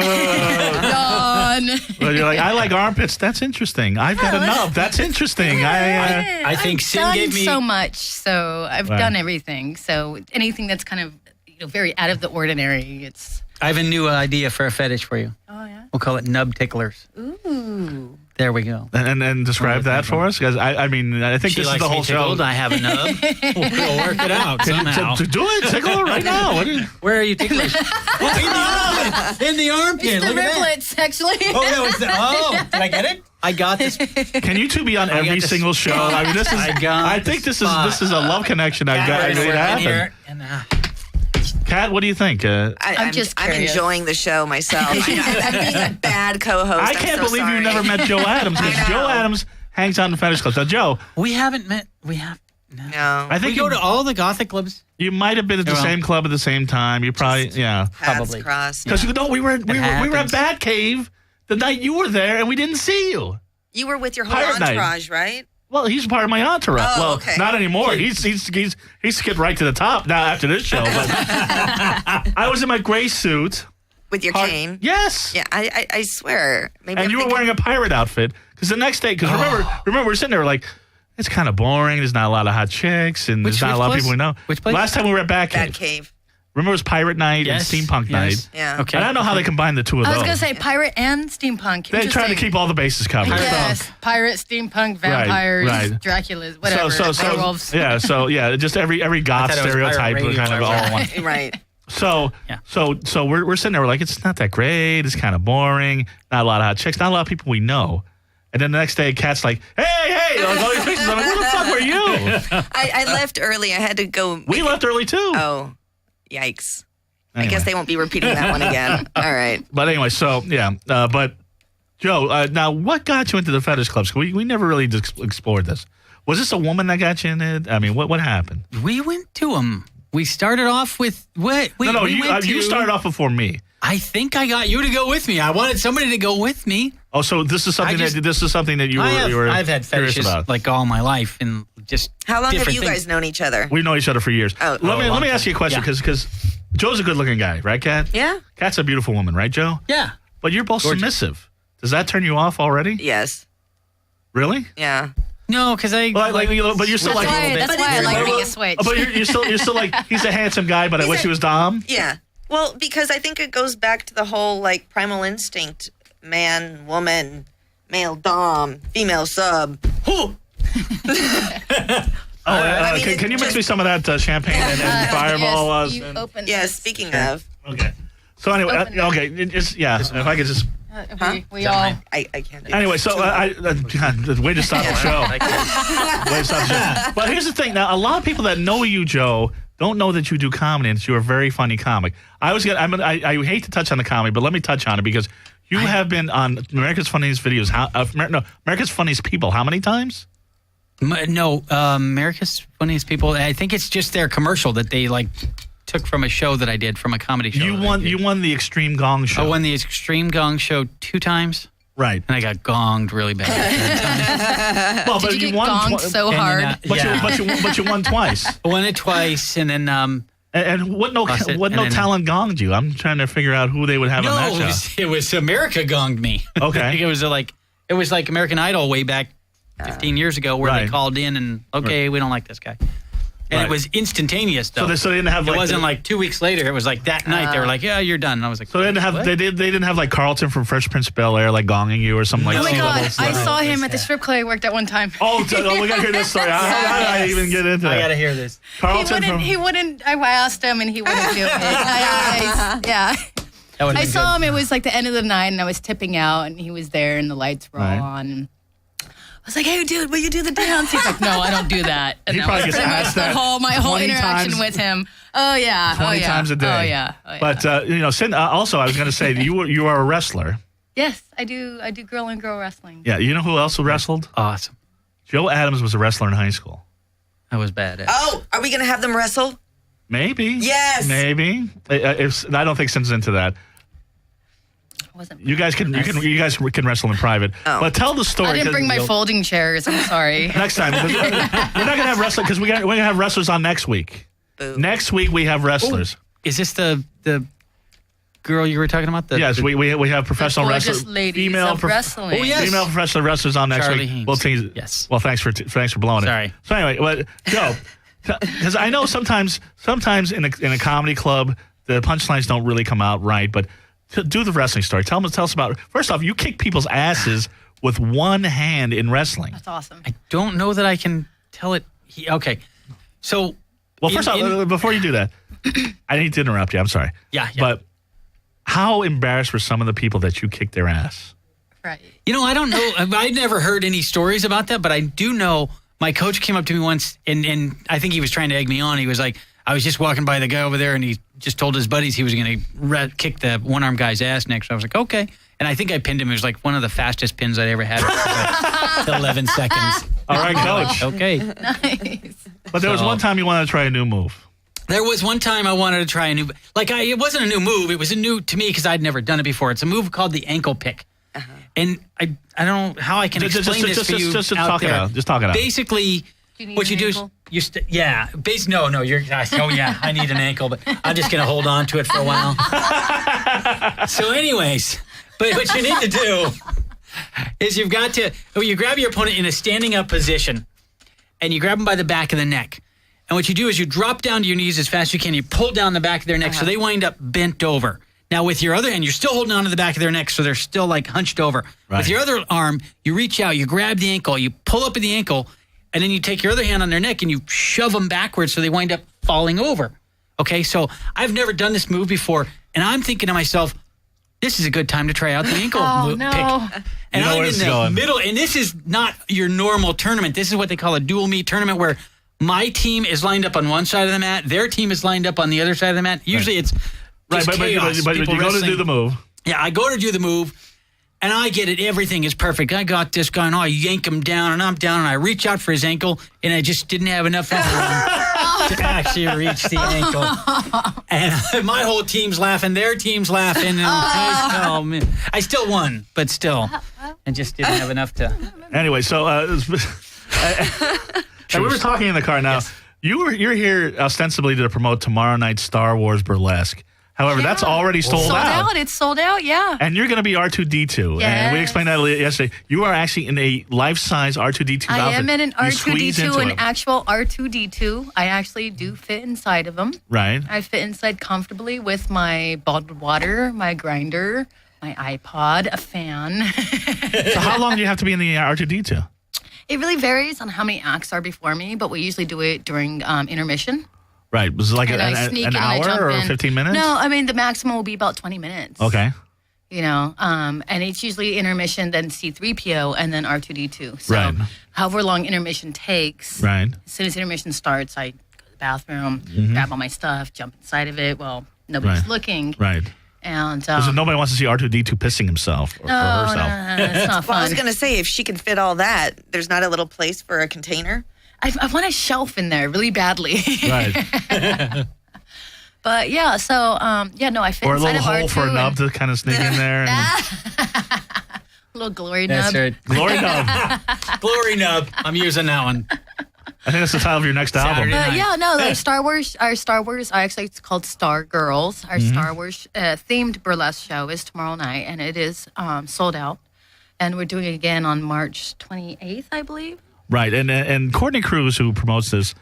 Well, you're like, I like armpits. That's interesting. I've got a nub. That's interesting. I think Sin gave me so much. So I've done everything. So anything that's kind of very out of the ordinary, it's... I have a new idea for a fetish for you. Oh, yeah? We'll call it nub ticklers. Ooh. There we go. And describe that for us, because I mean, I think She this is likes the whole me tickled. show. I have a nub. We'll work it out somehow. To do it, tickle her right now. What are you? Where are you tickling? In the armpit. In the armpit. It's the Look at that. riblets, actually. Oh, no, it's the, did I get it? I got this. Can you two be on every the single show? I mean, this is. I think this is a love connection I've got. It happened. And, Kat, what do you think? I'm just I'm curious. enjoying the show myself. I'm being a bad co-host. I can't believe you never met Joe Adams, because I know. Joe Adams hangs out in the fetish club. So, Joe, we haven't met. We have. No. I think We go to all the gothic clubs. you might have been at the Well, same club at the same time. You probably, yeah. Paths Probably. crossed. Because we were at happens. Batcave the night you were there, and we didn't see you. You were with your whole Pirate night. entourage, right? Well, he's part of my entourage. Oh, well, okay. not anymore. He's skipped right to the top now after this show. But I was in my gray suit. With your cane. Yes. Yeah, I swear. Maybe And I'm you were thinking- wearing a pirate outfit. Because the next day, because remember, we're sitting there like, it's kind of boring. There's not a lot of hot chicks, and there's not a lot of place? people we know. Which place? Last time we were at Batcave. Bad cave. Remember, it was Pirate Night Yes, and Steampunk Night. yes. Yeah. Okay. And I don't know how they combined the two of I those. was going to say pirate and steampunk. They try to keep all the bases covered. Yes, pirate, steampunk, vampires, right. Draculas, whatever, werewolves. Just every goth I thought it was stereotype pirate kind of radio. all in one. Right. So Yeah. so we're sitting there, we're like, it's not that great, it's kind of boring, not a lot of hot chicks, not a lot of people we know. And then the next day, Kat's like, hey, like, all these pictures. I'm like, where the fuck were you? I left early. I had to go. We left early too. Oh, yikes. Anyway. I guess they won't be repeating that one again. All right. But anyway, so yeah, but Joe, now what got you into the fetish clubs? We never really explored this. Was this a woman that got you in it? I mean, what happened? We went to them. We started off with what? We went you to- started off before me. I think I got you to go with me. I wanted somebody to go with me. Oh, so this is something that you were I've had curious fetishes about. like all my life, and just How long have different you things. guys known each other? We've known each other for years. Oh, let me ask you a question, Yeah. because Joe's a good-looking guy, right, Kat? Yeah. Kat's a beautiful woman, right, Joe? Yeah. But you're both Gorgeous. submissive. Does that turn you off already? Yes. Really? Yeah. No, because I. Well, but you're still like. That's why I like being a Oh, switch. but you're still like, he's a handsome guy, but I wish he was Dom. Yeah. Well, because I think it goes back to the whole like primal instinct: man, woman, male dom, female sub. I mean, can you mix just- me some of that champagne and Fireball? Yes, you open Yeah. this. Speaking of, Okay. So anyway, Open it. okay, if I could just. We all. I can't do Anyway, this. so God, way to stop the show. Way to stop the show. But here's the thing. Now, a lot of people that know you, Joe, don't know that you do comedy and that you're a very funny comic. I hate to touch on the comedy, but let me touch on it because you have been on America's Funniest Videos. America's Funniest People. How many times? No, America's Funniest People. I think it's just their commercial that they like took from a show that I did, from a comedy show. You won the Extreme Gong Show. I won the Extreme Gong Show 2 times, Right. and I got gonged really bad. Well, Did you get gonged so hard? But you won twice. I won it twice, and then And what Lost it, and then- talent gonged you? I'm trying to figure out who they would have on that show. it was America gonged me. Okay. I think it was like American Idol way back 15 years ago, where Right. they called in and we don't like this guy. And Right. it was instantaneous, though. So they didn't have It like wasn't like 2 weeks later. It was like that night. They were like, "Yeah, you're done." And I was like, So they didn't have What? they didn't have like Carlton from Fresh Prince of Bel-Air like gonging you or something like Oh my C-level God! stuff. I saw him at the strip club I worked at one time. Oh, we gotta hear this story. How did I even get into I that? got to hear this. Carlton He wouldn't. I asked him, and he wouldn't do it. Yeah. That would've I been saw good. him. It was like the end of the night, and I was tipping out, and he was there, and the lights were Right. all on. And I was like, "Hey, dude, will you do the dance?" He's like, "No, I don't do that." And He that probably was gets pretty much asked the that my whole 20 interaction times. with him. Oh yeah, 20 times a day. Oh yeah. But also I was gonna say you are a wrestler. Yes, I do. I do girl and girl wrestling. Yeah, you know who else wrestled? Awesome. Joe Adams was a wrestler in high school. That was bad. Oh, are we gonna have them wrestle? Maybe. Yes. Maybe. I don't think Sin's into that. Wasn't. You guys can wrestle in private. Oh. But tell the story. I didn't 'cause- bring my folding chairs. I'm sorry. Next time, because we're not gonna have wrestling because we're gonna have wrestlers on next week. Boo. Next week we have wrestlers. Is this the girl you were talking about? Yes, we have professional Gorgeous wrestlers, ladies of wrestling. Oh, yes. female professional wrestlers on next Charlie week. Haynes. Well, Yes. Well, thanks for blowing it. Sorry. So anyway, Joe, because I know sometimes in a comedy club the punchlines don't really come out right, but do the wrestling story. Tell us about. First off, you kick people's asses with one hand in wrestling. That's awesome. I don't know that I can tell it. Okay. So. Well, first off, before you do that, I need to interrupt you. I'm sorry. Yeah. But how embarrassed were some of the people that you kicked their ass? Right. I don't know. I never heard any stories about that, but I do know my coach came up to me once, and I think he was trying to egg me on. He was like, I was just walking by the guy over there, and he just told his buddies he was going to kick the one-armed guy's ass next. I was like, okay. And I think I pinned him. It was like one of the fastest pins I'd ever had. It was like 11 seconds. All right, coach. Okay. Nice. But there was one time you wanted to try a new move. There was one time I wanted to try a new, it wasn't a new move. It was a new to me because I'd never done it before. It's a move called the ankle pick. And I don't know how I can explain this for you Just out talk there. it out. Just talk it out. Basically, what you do is no, you're I need an ankle, but I'm just gonna hold on to it for a while. So, anyways, but what you need to do is you grab your opponent in a standing up position, and you grab them by the back of the neck. And what you do is you drop down to your knees as fast as you can. You pull down the back of their neck so they wind up bent over. Now, with your other hand, you're still holding on to the back of their neck, so they're still like hunched over. Right. With your other arm, you reach out, you grab the ankle, you pull up at the ankle, and then you take your other hand on their neck and you shove them backwards so they wind up falling over. Okay, so I've never done this move before, and I'm thinking to myself, this is a good time to try out the ankle pick. And I'm in the middle, and this is not your normal tournament. This is what they call a dual meet tournament where my team is lined up on one side of the mat, their team is lined up on the other side of the mat. Usually it's just chaos. But you go to do the move. Yeah, I go to do the move, and I get it. Everything is perfect. I got this guy, and I yank him down, and I'm down, and I reach out for his ankle, and I just didn't have enough room to actually reach the ankle. And my whole team's laughing. Their team's laughing. And oh, man. I still won, but still. And just didn't have enough to. Anyway, so and we were talking in the car now. Yes. You're here ostensibly to promote tomorrow night's Star Wars Burlesque. However, that's already sold out. It's sold out, yeah. And you're going to be R2-D2. And we explained that yesterday. You are actually in a life-size R2-D2 outfit. I am in an You squeeze into R2-D2, an him. actual R2-D2. I actually do fit inside of them. Right. I fit inside comfortably with my bottled water, my grinder, my iPod, a fan. So how long do you have to be in the R2-D2? It really varies on how many acts are before me, but we usually do it during intermission. Right. Was it like And I sneak an in and I hour jump or in. 15 minutes? No, I mean, the maximum will be about 20 minutes. Okay. And it's usually intermission, then C-3PO, and then R2-D2. So Right. however long intermission takes, Right. as soon as intermission starts, I go to the bathroom, grab all my stuff, jump inside of it. Well, nobody's Right. looking. Right. And So nobody wants to see R2-D2 pissing himself or herself. No, it's not Well, I fun. was going to say, if she can fit all that, there's not a little place for a container. I want a shelf in there really badly. Right. But yeah, so I fit Or a inside little of hole R2 for a nub to kind of sneak in there. And a little glory That's nub. right. glory nub. Glory nub. I'm using that one. I think that's the title of your next album. Saturday. Our Star Wars, actually it's called Star Girls. Our Star Wars themed burlesque show is tomorrow night, and it is sold out. And we're doing it again on March 28th, I believe. Right. And Courtney Cruz, who promotes this,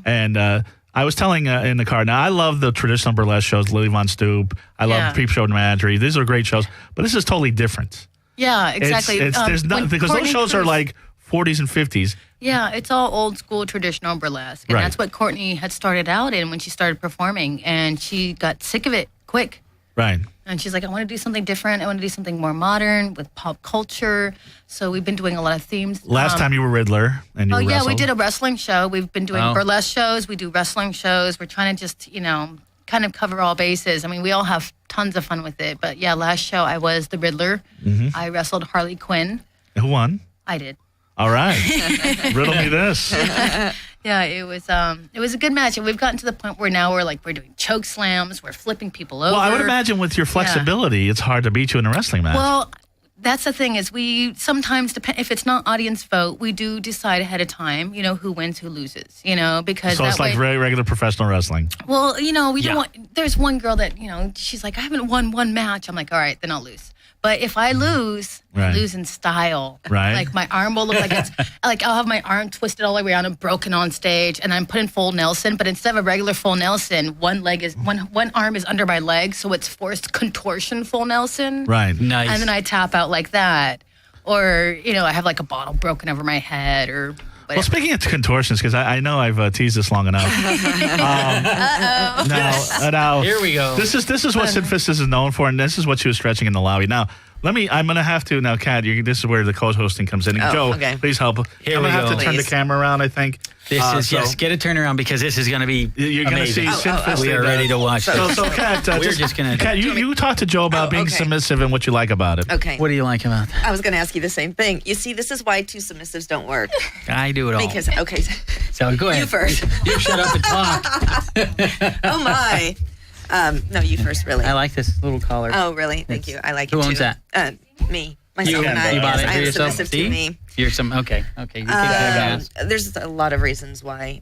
and I was telling in the car, now I love the traditional burlesque shows, Lily Von Stoop. I love Peep Show and Imagery. These are great shows, but this is totally different. Yeah, exactly. There's not, because those shows are like 40s and 50s. Yeah, it's all old school traditional burlesque. And that's what Courtney had started out in when she started performing. And she got sick of it quick. Right. And she's like, I want to do something different. I want to do something more modern with pop culture. So we've been doing a lot of themes. Last time you were Riddler and you wrestled. We did a wrestling show. We've been doing burlesque shows. We do wrestling shows. We're trying to just, kind of cover all bases. I mean, we all have tons of fun with it. But yeah, last show I was the Riddler. I wrestled Harley Quinn. Who won? I did. All right. Riddle me this. Yeah, it was a good match, and we've gotten to the point where now we're doing choke slams, we're flipping people over. Well, I would imagine with your flexibility, it's hard to beat you in a wrestling match. Well, that's the thing is we sometimes depend if it's not audience vote, we do decide ahead of time, who wins, who loses, because so it's like very regular professional wrestling. Well, we don't want. There's one girl that she's like, I haven't won one match. I'm like, all right, then I'll lose. But if I lose, I lose in style. Right. Like my arm will look like it's like I'll have my arm twisted all the way around and broken on stage, and I'm putting full Nelson. But instead of a regular full Nelson, one arm is under my leg, so it's forced contortion full Nelson. Right. Nice. And then I tap out like that. or I have like a bottle broken over my head or whatever. Well, speaking of contortions, because I know I've teased this long enough. Now, Here we go. This is what Sid Fistis is known for, and this is what she was stretching in the lobby. Now, I'm going to have to, now, Kat, this is where the co-hosting comes in. And Joe, okay. please help. Here I'm we going to have go. to turn the Please. camera around, I think. Get a turnaround because this is going to be You're going to see amazing. Sid Fistis. We are ready to watch So, this. Kat, We're just gonna- Kat, you talk to Joe about being okay. submissive and what you like about it. Okay. What do you like about that? I was going to ask you the same thing. You see, this is why two submissives don't work. I do it all. Because, okay. So go ahead. You first. You shut up and talk. Oh, my. No, you first, really. I like this little collar. Oh, really? Thank you. I like Who it, too. owns that? Me. Myself and I. You bought Yes, it I for am yourself? submissive See? to me. You're okay. You kick that ass. There's a lot of reasons why.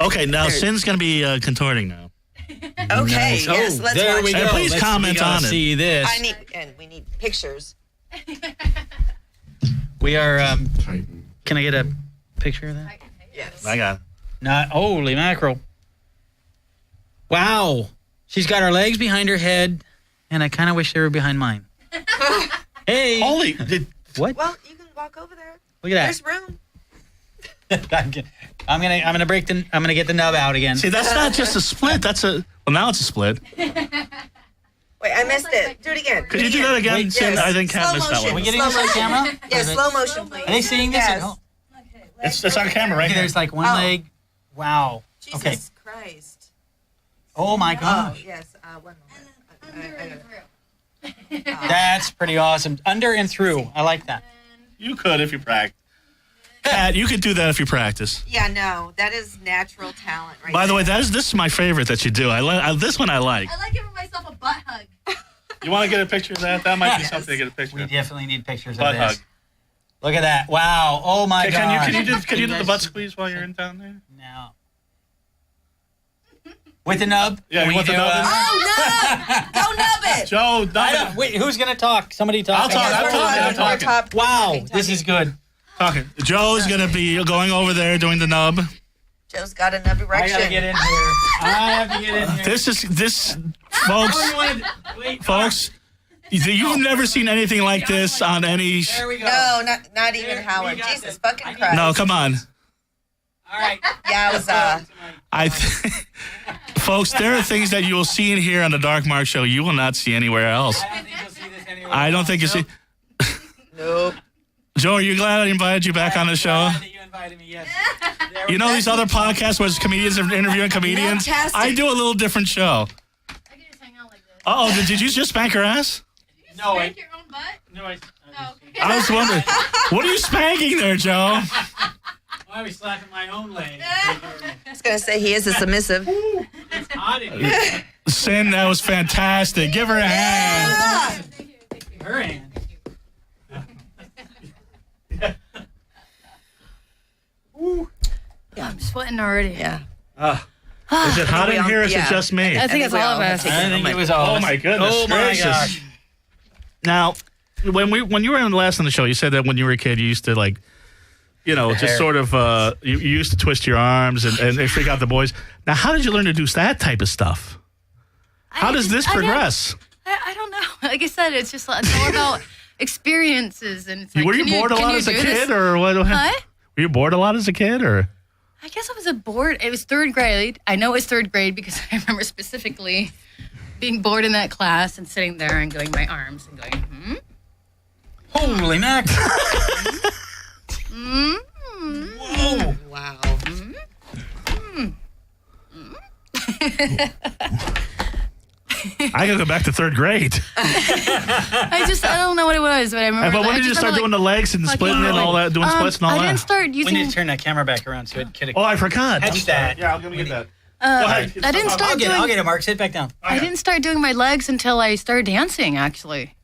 Okay, now There- Sin's going to be contorting now. Okay, Nice. yes, let's there watch we it. go. And please Let's- comment we gotta on it. See this. We need pictures. We are. Can I get a picture of that? Yes. I got it. Not holy mackerel. Wow. She's got her legs behind her head, and I kind of wish they were behind mine. Hey. Holy. What? Well, you can walk over there. Look at There's room. that. I'm gonna get the nub out again. See, that's not just a split. Well, now it's a split. Wait, I missed it. Do it again. Could you do that again, Wait, Sin? yes. I think Kat Slow missed that motion. Are we one. getting Slow this on motion. camera? Yes, slow motion, please. Are they seeing this? Yes. Oh, It's on camera right okay, here. there's like one Oh. leg. Wow. Jesus Okay. Christ. Oh my Oh, gosh. yes. One moment. I got it. That's pretty awesome. Under and through. I like that. You could if you practice. Kat, you could do that if you practice. Yeah, no, that is natural talent right By the way, there. this is my favorite that you do. This one I like. I like giving myself a butt hug. You want to get a picture of that? That might be something to get a picture We of. definitely need pictures Butt of this. hug. Look at that. Wow. Oh my Okay, god. can you do the butt squeeze while you're in town there? Now. With the nub? Yeah, Can you want we the do, nub in there? Oh, nub! Go nub it! Joe, I don't, wait, who's going to talk? Somebody talk. I'll talk. Yes, I'm we're talking. I'm talking. We're talking. Wow, talking. this is good. Talking. Joe's going to be going over there doing the nub. Joe's got a nub I erection. got to get in here. I have to get in here. This, folks, Oh, you wanted- wait, folks, you've never seen anything like this on any. There we go. No, not even There, Howard. we got Jesus this. fucking Christ. No, come on. All right. Yowza. Folks, there are things that you will see and hear on the Dark Mark Show you will not see anywhere else. I don't think you'll see this anywhere. I don't think you see. Nope. Joe, are you glad I invited you back on the show? Glad that you invited me, yes. There we You know go. these other podcasts where comedians are interviewing comedians? Fantastic. I do a little different show. I can just hang out like this. Uh-oh, did you just spank her ass? No, Spank your own butt? No, I I was wondering, what are you spanking there, Joe? Why are we slapping my own leg? I was going to say he is a submissive. It's hot in here. Sin, that was fantastic. Give her a hand. Her hand. I'm sweating already. Yeah. Is it hot in here or is it yeah. just me? I think it's we all all of have us. to I think it was all. Oh my goodness Oh my gracious. gosh. Now, when you were on the last on the show, you said that when you were a kid, you used to just hair. sort of you used to twist your arms and freak out the boys. Now, how did you learn to do that type of stuff? How does this progress? I don't know. Like I said, it's just it's all about experiences. And it's like, Were you bored a lot as a kid, or what? What? Were you bored a lot as a kid, or? I guess I was bored. It was third grade. I know it was third grade because I remember specifically being bored in that class and sitting there and going my arms and going, Holy mackerel. Whoa. Wow. I gotta go back to third grade. I don't know what it was, but I remember. But when I did you just start remember, doing the legs and fucking- splitting and all that, doing splits and all I that? didn't start We using. need to turn that camera back around so it could. Oh, I forgot. Catch that. Yeah, I'll get that. Go ahead. I didn't start doing. I'll get it, Mark. Sit back down. I didn't start doing my legs until I started dancing, actually.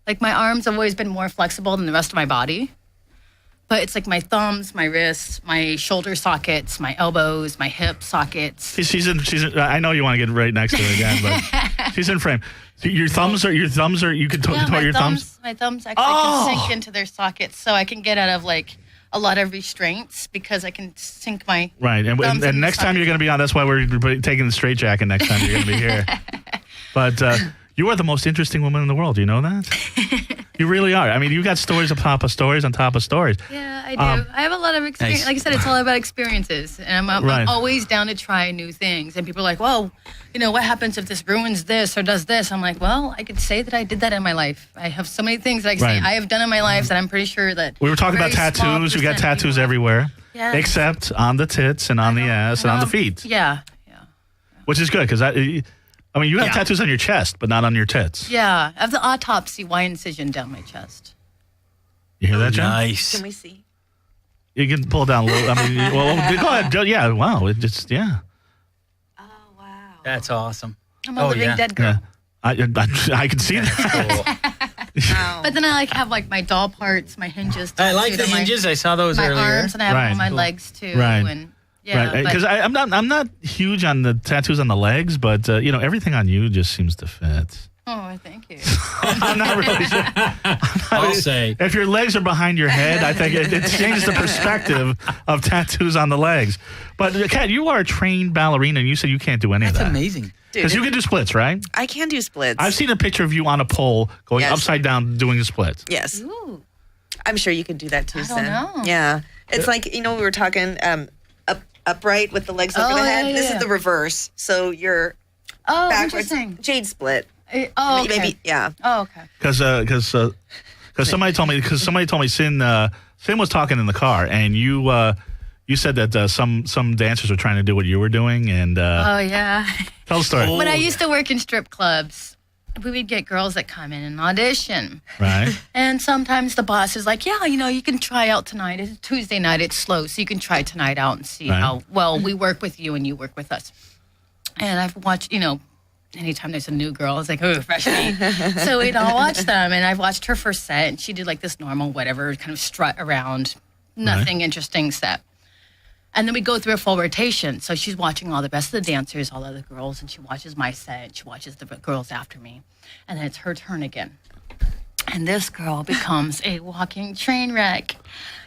Like, my arms have always been more flexible than the rest of my body. But it's like my thumbs, my wrists, my shoulder sockets, my elbows, my hip sockets. She's in. I know you want to get right next to her again, but she's in frame. So your thumbs are. You can Yeah, tore your thumbs. My thumbs actually can sink into their sockets, so I can get out of, like, a lot of restraints because I can sink my Right, and thumbs in the next time you're going to be on, that's why we're taking the straight jacket next time you're going to be here. But you are the most interesting woman in the world. Do you know that? You really are. I mean, you got stories on top of stories on top of stories. Yeah, I do. I have a lot of experience. Nice. Like I said, it's all about experiences. And I'm Right. always down to try new things. And people are like, well, what happens if this ruins this or does this? I'm like, well, I could say that I did that in my life. I have so many things that I can Right. say I have done in my life that I'm pretty sure that. We were talking about very small tattoos. You got percent tattoos people- everywhere, Yeah. except on the tits and on the ass and on the feet, Yeah. which is good because I mean, you have Yeah. tattoos on your chest, but not on your tits. Yeah. I have the autopsy Y incision down my chest. You hear that, Jen? Nice. Can we see? You can pull it down a little. I mean, well, go ahead. Yeah, wow. It just, yeah. Oh, wow. That's awesome. I'm a living dead girl. Yeah. I can see that. Wow. But then I have my doll parts, my hinges. I like tattooed the on hinges. I saw those My earlier. arms, and I have them Right. on my Cool. legs too. Right. And yeah, Right, because I'm not huge on the tattoos on the legs, but everything on you just seems to fit. oh, thank you. I'm not really sure. I'll say. If your legs are behind your head, I think it changes the perspective of tattoos on the legs. But Kat, you are a trained ballerina, and you said you can't do any That's of that. amazing. Because you can do splits, right? I can do splits. I've seen a picture of you on a pole going Yes. upside down doing the splits. Yes. Ooh. I'm sure you could do that too, I don't Sin. know. Yeah. It's like, we were talking upright with the legs over the head. yeah, This yeah. is the reverse. So you're Oh, backwards. interesting. Jade split. Oh, okay. Maybe, yeah. Oh, okay. Because somebody told me Sin was talking in the car, and you said that some dancers were trying to do what you were doing, and Oh, yeah. tell the story. When I used to work in strip clubs, we would get girls that come in and audition. Right? And sometimes the boss is like, yeah, you can try out tonight. It's Tuesday night. It's slow, so you can try tonight out and see Right. how well we work with you and you work with us. And I've watched, anytime there's a new girl, it's like, oh, fresh meat. So we'd all watch them. And I've watched her first set, and she did this normal, whatever, kind of strut around, nothing interesting set. And then we go through a full rotation. So she's watching all the rest of the dancers, all the other girls, and she watches my set. She watches the girls after me. And then it's her turn again. And this girl becomes a walking train wreck.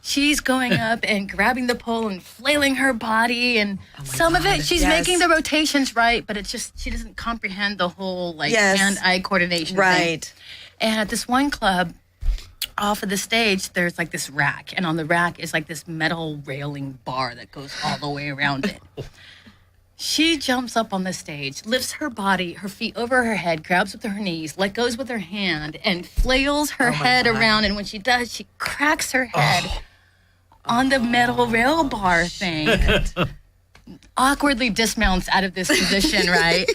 She's going up and grabbing the pole and flailing her body. And some of it, she's making the rotations right, but it's just, she doesn't comprehend the whole hand-eye coordination thing. Right. And at this one club, off of the stage, there's this rack, and on the rack is this metal railing bar that goes all the way around it. She jumps up on the stage, lifts her body, her feet over her head, grabs with her knees, let goes with her hand, and flails her head around. And when she does, she cracks her head on the metal rail bar thing. Awkwardly dismounts out of this position, right?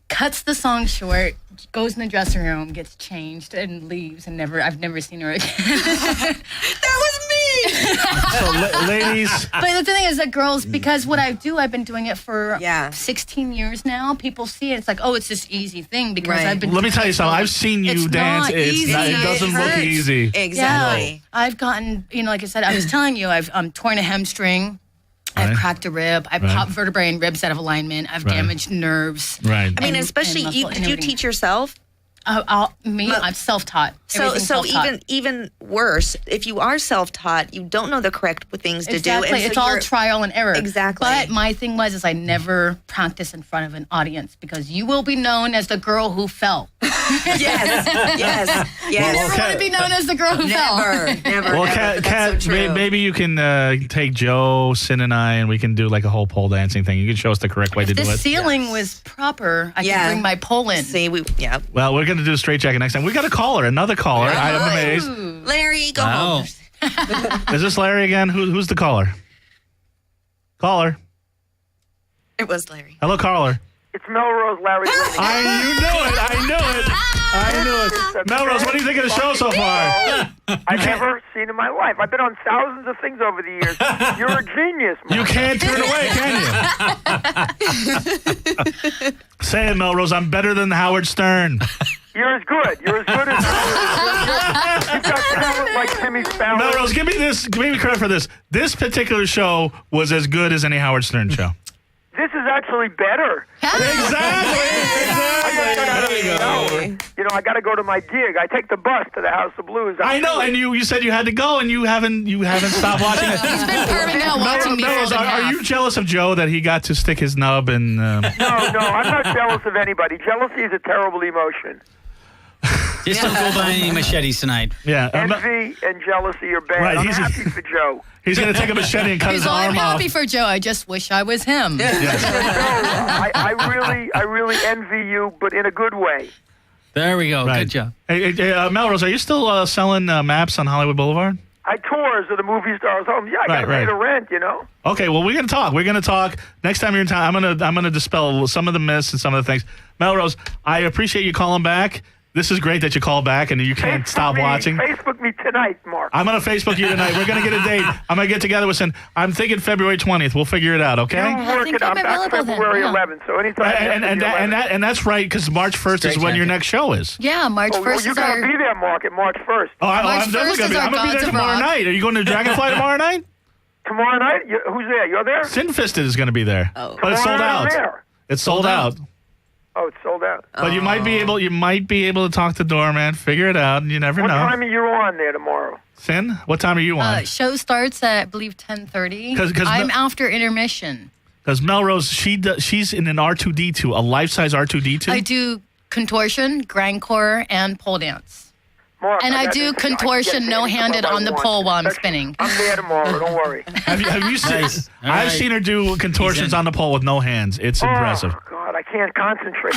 Cuts the song short, goes in the dressing room, gets changed, and leaves. And I've never seen her again. That was me! So, ladies, But the thing is that girls, because what I do, I've been doing it for Yeah. 16 years now. People see it. It's like, oh, it's this easy thing because Right. I've been. let me doing tell you it something. for- I've seen you It's dance. not It easy. doesn't It look hurts. easy. Exactly. Yeah, I've gotten, like I said, I was telling you, I've torn a hamstring. Right. I've cracked a rib. I've Right. popped vertebrae and ribs out of alignment. I've Right. damaged nerves. Right. I mean, And- especially and you. muscle Did you and teach yourself? I'm self-taught. So Everything's self-taught. even worse, if you are self-taught, you don't know the correct things to do. Exactly. And so It's all you're- trial and error. Exactly. But my thing is I never practice in front of an audience because you will be known as the girl who fell. Yes, yes, You yes. never want to be known as the girl who fell. Never. Well, never. Kat, That's so true. maybe you can take Joe, Sin, and I, and we can do a whole pole dancing thing. You can show us the correct way to If do the it. ceiling was proper, I Yeah. could bring my pole in. See, yeah. Well, we're going to do a straight jacket next time. We got a caller, another caller. I am amazed. Larry, go Wow. home. Is this Larry again? Who's the caller? Caller. It was Larry. Hello, caller. It's Melrose, Larry. You knew it. Melrose, what do you think of the show so far? I've never seen in my life. I've been on thousands of things over the years. You're a genius, man. You can't turn away, can you? Say it, Melrose. I'm better than Howard Stern. You're as good. You're as good as you've got talent like Timmy Sparrow. Melrose, give me credit for this. This particular show was as good as any Howard Stern show. This is actually better. Exactly. I got to go to my gig. I take the bus to the House of Blues. I know, and you said you had to go, and you haven't stopped watching it. He's been perving out watching me Melrose, fold in are half. you jealous of Joe that he got to stick his nub in? No, I'm not jealous of anybody. Jealousy is a terrible emotion. Just don't go buy any machetes tonight. Yeah. Envy and jealousy are bad. Right, I'm he's- happy for Joe. He's going to take a machete and cut his He's all, I'm arm off. happy for Joe. I just wish I was him. I really envy you, but in a good way. There we go. Right. Good job. Hey, Melrose, are you still selling maps on Hollywood Boulevard? I tours of the movie stars' homes. Yeah, I got to pay the rent, you know. Okay, well, we're going to talk. We're going to talk next time you're in town. I'm going to dispel some of the myths and some of the things. Melrose, I appreciate you calling back. This is great that you called back and you can't stop watching. Facebook me tonight, Mark. I'm going to Facebook you tonight. We're going to get a date. I'm going to get together with Sin. I'm thinking February 20th. We'll figure it out, okay? I'm working. I'm back February 11th, so anytime. And that's right, because March 1st is when your next show is. Yeah, March 1st you is got to our... be there, Mark, at March 1st. I'm definitely going to be. I'm going to be there tomorrow night. Are you going to Dragonfly tomorrow night? Tomorrow night? Who's there? You're there? Sin-Fisted is going to be there. Oh. But it's sold Tomorrow out. night I'm there. It's sold out. Oh, it's sold out. But you might be able to talk to Doorman, figure it out, and you never What know. time are you on there tomorrow? Sin, what time are you on? show starts at, I believe, 10:30. 'Cause I'm after intermission. Because Melrose, she's in an R2D2, a life-size R2D2. I do contortion, grindcore, and pole dance. Mark, And I got do this. contortion I can get no-handed anything on the I want. pole while I'm spinning. I'm there tomorrow. Don't worry. Have you seen? Nice. All I've right. seen her do contortions on the pole with no hands. It's impressive. Oh, God, I can't concentrate.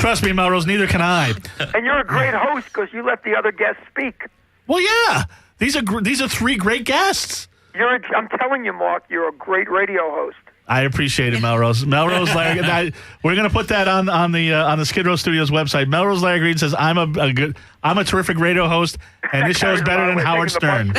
Trust me, Melrose, neither can I. And you're a great host because you let the other guests speak. Well, yeah. These are three great guests. I'm telling you, Mark, you're a great radio host. I appreciate it, Melrose. Melrose Larry, we're going to put that on the Skid Row Studios website. Melrose Larry Green says I'm a terrific radio host, and this show is better than Howard Stern.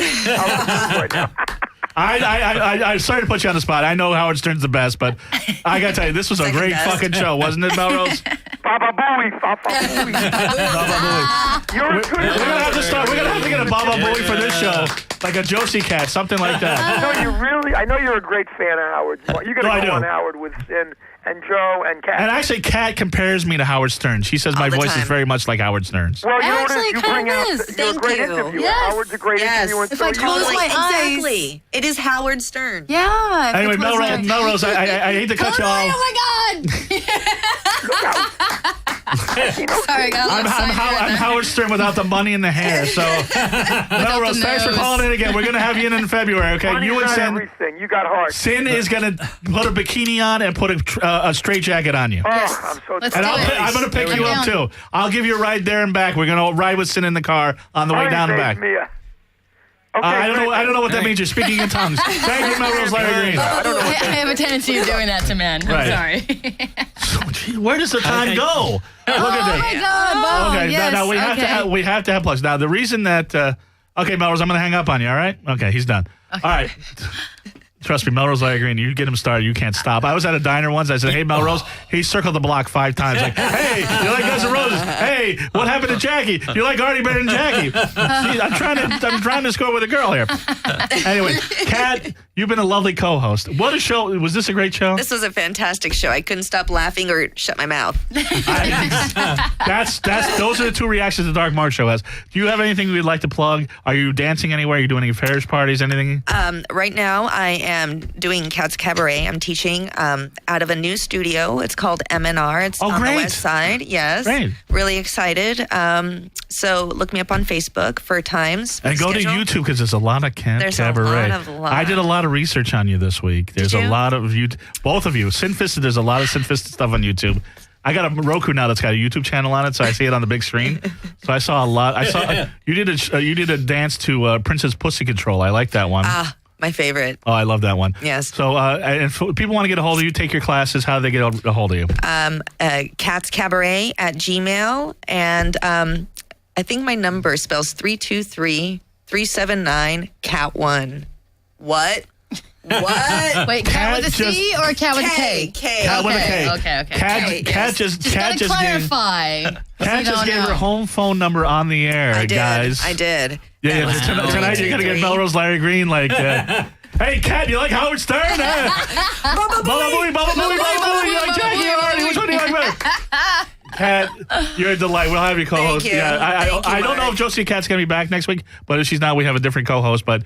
I sorry to put you on the spot. I know Howard Stern's the best, but I got to tell you, this was a great fucking show, wasn't it, Melrose? Baba Booey, Baba Booey. Baba Booey. You're We're gonna have to start. We're gonna have to get a Baba Booey for this show, like a Josie Cat, something like that. I know you're a great fan of Howard. You're gonna go on Howard with Sin and Joe and Kat. And actually, Kat compares me to Howard Stern. She says my voice is very much like Howard Stern's. Well, you know what Actually, it is? You kind bring of out. is. You're a Thank great you. interviewer. Yes. Howard's a great interviewer. If I close my eyes. Exactly. It is Howard Stern. Yeah. Anyway, Melrose, I hate to cut you off. Oh my God. Sorry, I got I'm Howard Stern without the money and the hair. So, Melrose, thanks for calling in again. We're going to have you in February, okay? Money's You and not Sin. everything. You got heart. Sin is going to put a bikini on and put a straight jacket on you. Oh, I'm so Let's And do it. I'm going to pick There you we up, go. too. I'll give you a ride there and back. We're going to ride with Sin in the car on the way down and back. Okay, I don't know what that means. You're speaking in tongues. Thank you, Melrose Larry Green. I have a tendency of doing that to men. Right. I'm sorry. Gee, where does the time go? Look at Oh my this. God! Wow. Okay, yes, now we have to have plugs. Now the reason that okay, Melrose, I'm going to hang up on you. All right? Okay, he's done. All right. Trust me, Melrose Larry Green, you get him started, you can't stop. I was at a diner once. I said, hey, Melrose. He circled the block 5 times. Like, hey, you like Guns N' Roses? Hey, what happened to Jackie? You like Artie better than Jackie? See, I'm trying to score with a girl here. Anyway, Kat, you've been a lovely co-host. What a show. Was this a great show? This was a fantastic show. I couldn't stop laughing or shut my mouth. Those are the two reactions the Dark Mark show has. Do you have anything you'd like to plug? Are you dancing anywhere? Are you doing any fetish parties? Anything? Right now, I am doing Cat's Cabaret. I'm teaching out of a new studio. It's called MNR. It's on the west side. Yes. Great. Really excited. So look me up on Facebook for times. And go to YouTube because there's a lot of cabaret. I did a lot of research on you this week. There's a lot of you, both of you. Sin-Fisted, there's a lot of Sin-Fisted stuff on YouTube. I got a Roku now that's got a YouTube channel on it, so I see it on the big screen. So I saw a lot. I saw you did a dance to Princess Pussy Control. I like that one. My favorite. Oh, I love that one. Yes. So if people want to get a hold of you, take your classes. How do they get a hold of you? Cat's Cabaret at Gmail. And I think my number spells 323-379-CAT1. What? What? Wait, cat with a C or a cat with a K? Cat with a K. Okay. Cat just clarify. Cat just gave her home phone number on the air, guys. I did. Yeah. Tonight you're gonna get Melrose Larry Green like. Hey, Kat, you like Howard Stern? Baba Booey. You like Jackie or Artie? Which one do you like better? Kat, you're a delight. We'll have you co-host. Thank you. I don't know if Josie Kat's gonna be back next week, but if she's not, we have a different co-host. But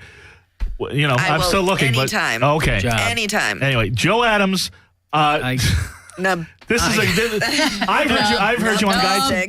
I'm still looking. Anytime. But okay. Anytime. Anyway, Joe Adams. Nub. This is I've heard you on Guy.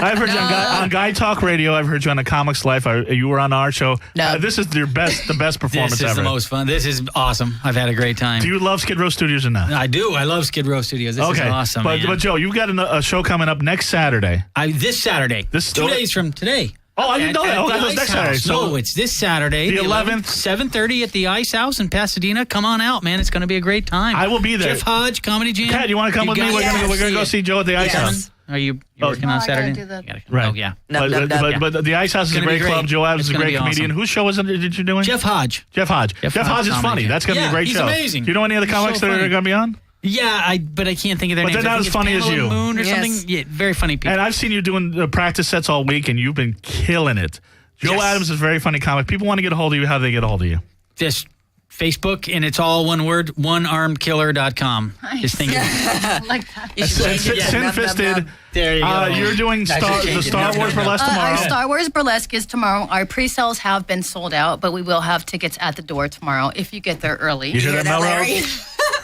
I've heard you on Guy Talk Radio. I've heard you on the Comics Life. You were on our show. This is the best performance This is ever. the most fun. This is awesome. I've had a great time. Do you love Skid Row Studios or not? I do. I love Skid Row Studios. This is awesome. But Joe, you've got a show coming up next Saturday. This Saturday. 2 days from today. Oh, I didn't know that. Okay, that's next Saturday. So it's this Saturday, the 11th, 7:30 at the Ice House in Pasadena. Come on out, man. It's going to be a great time. I will be there. Jeff Hodge, Comedy Jam. Kat, you want to come with me? We're going to go see Joe at the Ice House. Are you working on Saturday? Right. Oh, yeah. But the Ice House is a great club. Joe Adams is a great comedian. Awesome. Whose show is it that you're doing? Jeff Hodge. Jeff Hodge is funny. Jam. That's going to be a great show. He's amazing. Do you know any other comics that are going to be on? Yeah, but I can't think of their names. But they're not as funny as you. Moon or something. Yeah, very funny people. And I've seen you doing practice sets all week, and you've been killing it. Joe Adams is a very funny comic. People want to get a hold of you. How do they get a hold of you? Just Facebook, and it's all one word, onearmedkiller.com. Nice. Just think of it. Like that. Sin-Fisted. There you go. You're doing the Star Wars Burlesque tomorrow. Our Star Wars Burlesque is tomorrow. Our pre-sales have been sold out, but we will have tickets at the door tomorrow if you get there early. You hear that, Melrose?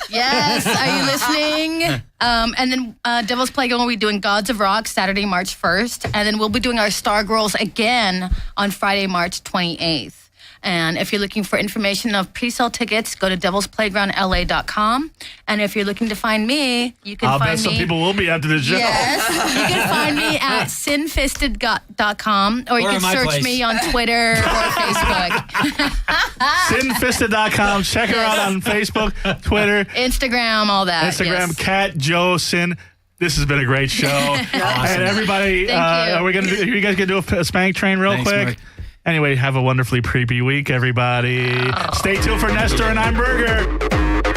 Yes. Are you listening? And then Devil's Playground will be doing Gods of Rock Saturday, March 1st. And then we'll be doing our Star Girls again on Friday, March 28th. And if you're looking for information of pre-sale tickets, go to devilsplaygroundla.com. And if you're looking to find me, you can find me. I'll bet some people will be after the show. Yes. You can find me at sinfisted.com, or you can search me on Twitter or Facebook. Sinfisted.com. Check her out on Facebook, Twitter, Instagram, all that. Instagram, yes. Kat, Joe, Sin. This has been a great show. Awesome. And everybody, are you guys going to do a spank train real quick? Mark. Anyway, have a wonderfully creepy week, everybody. Stay tuned for Nestor and I'm Burger.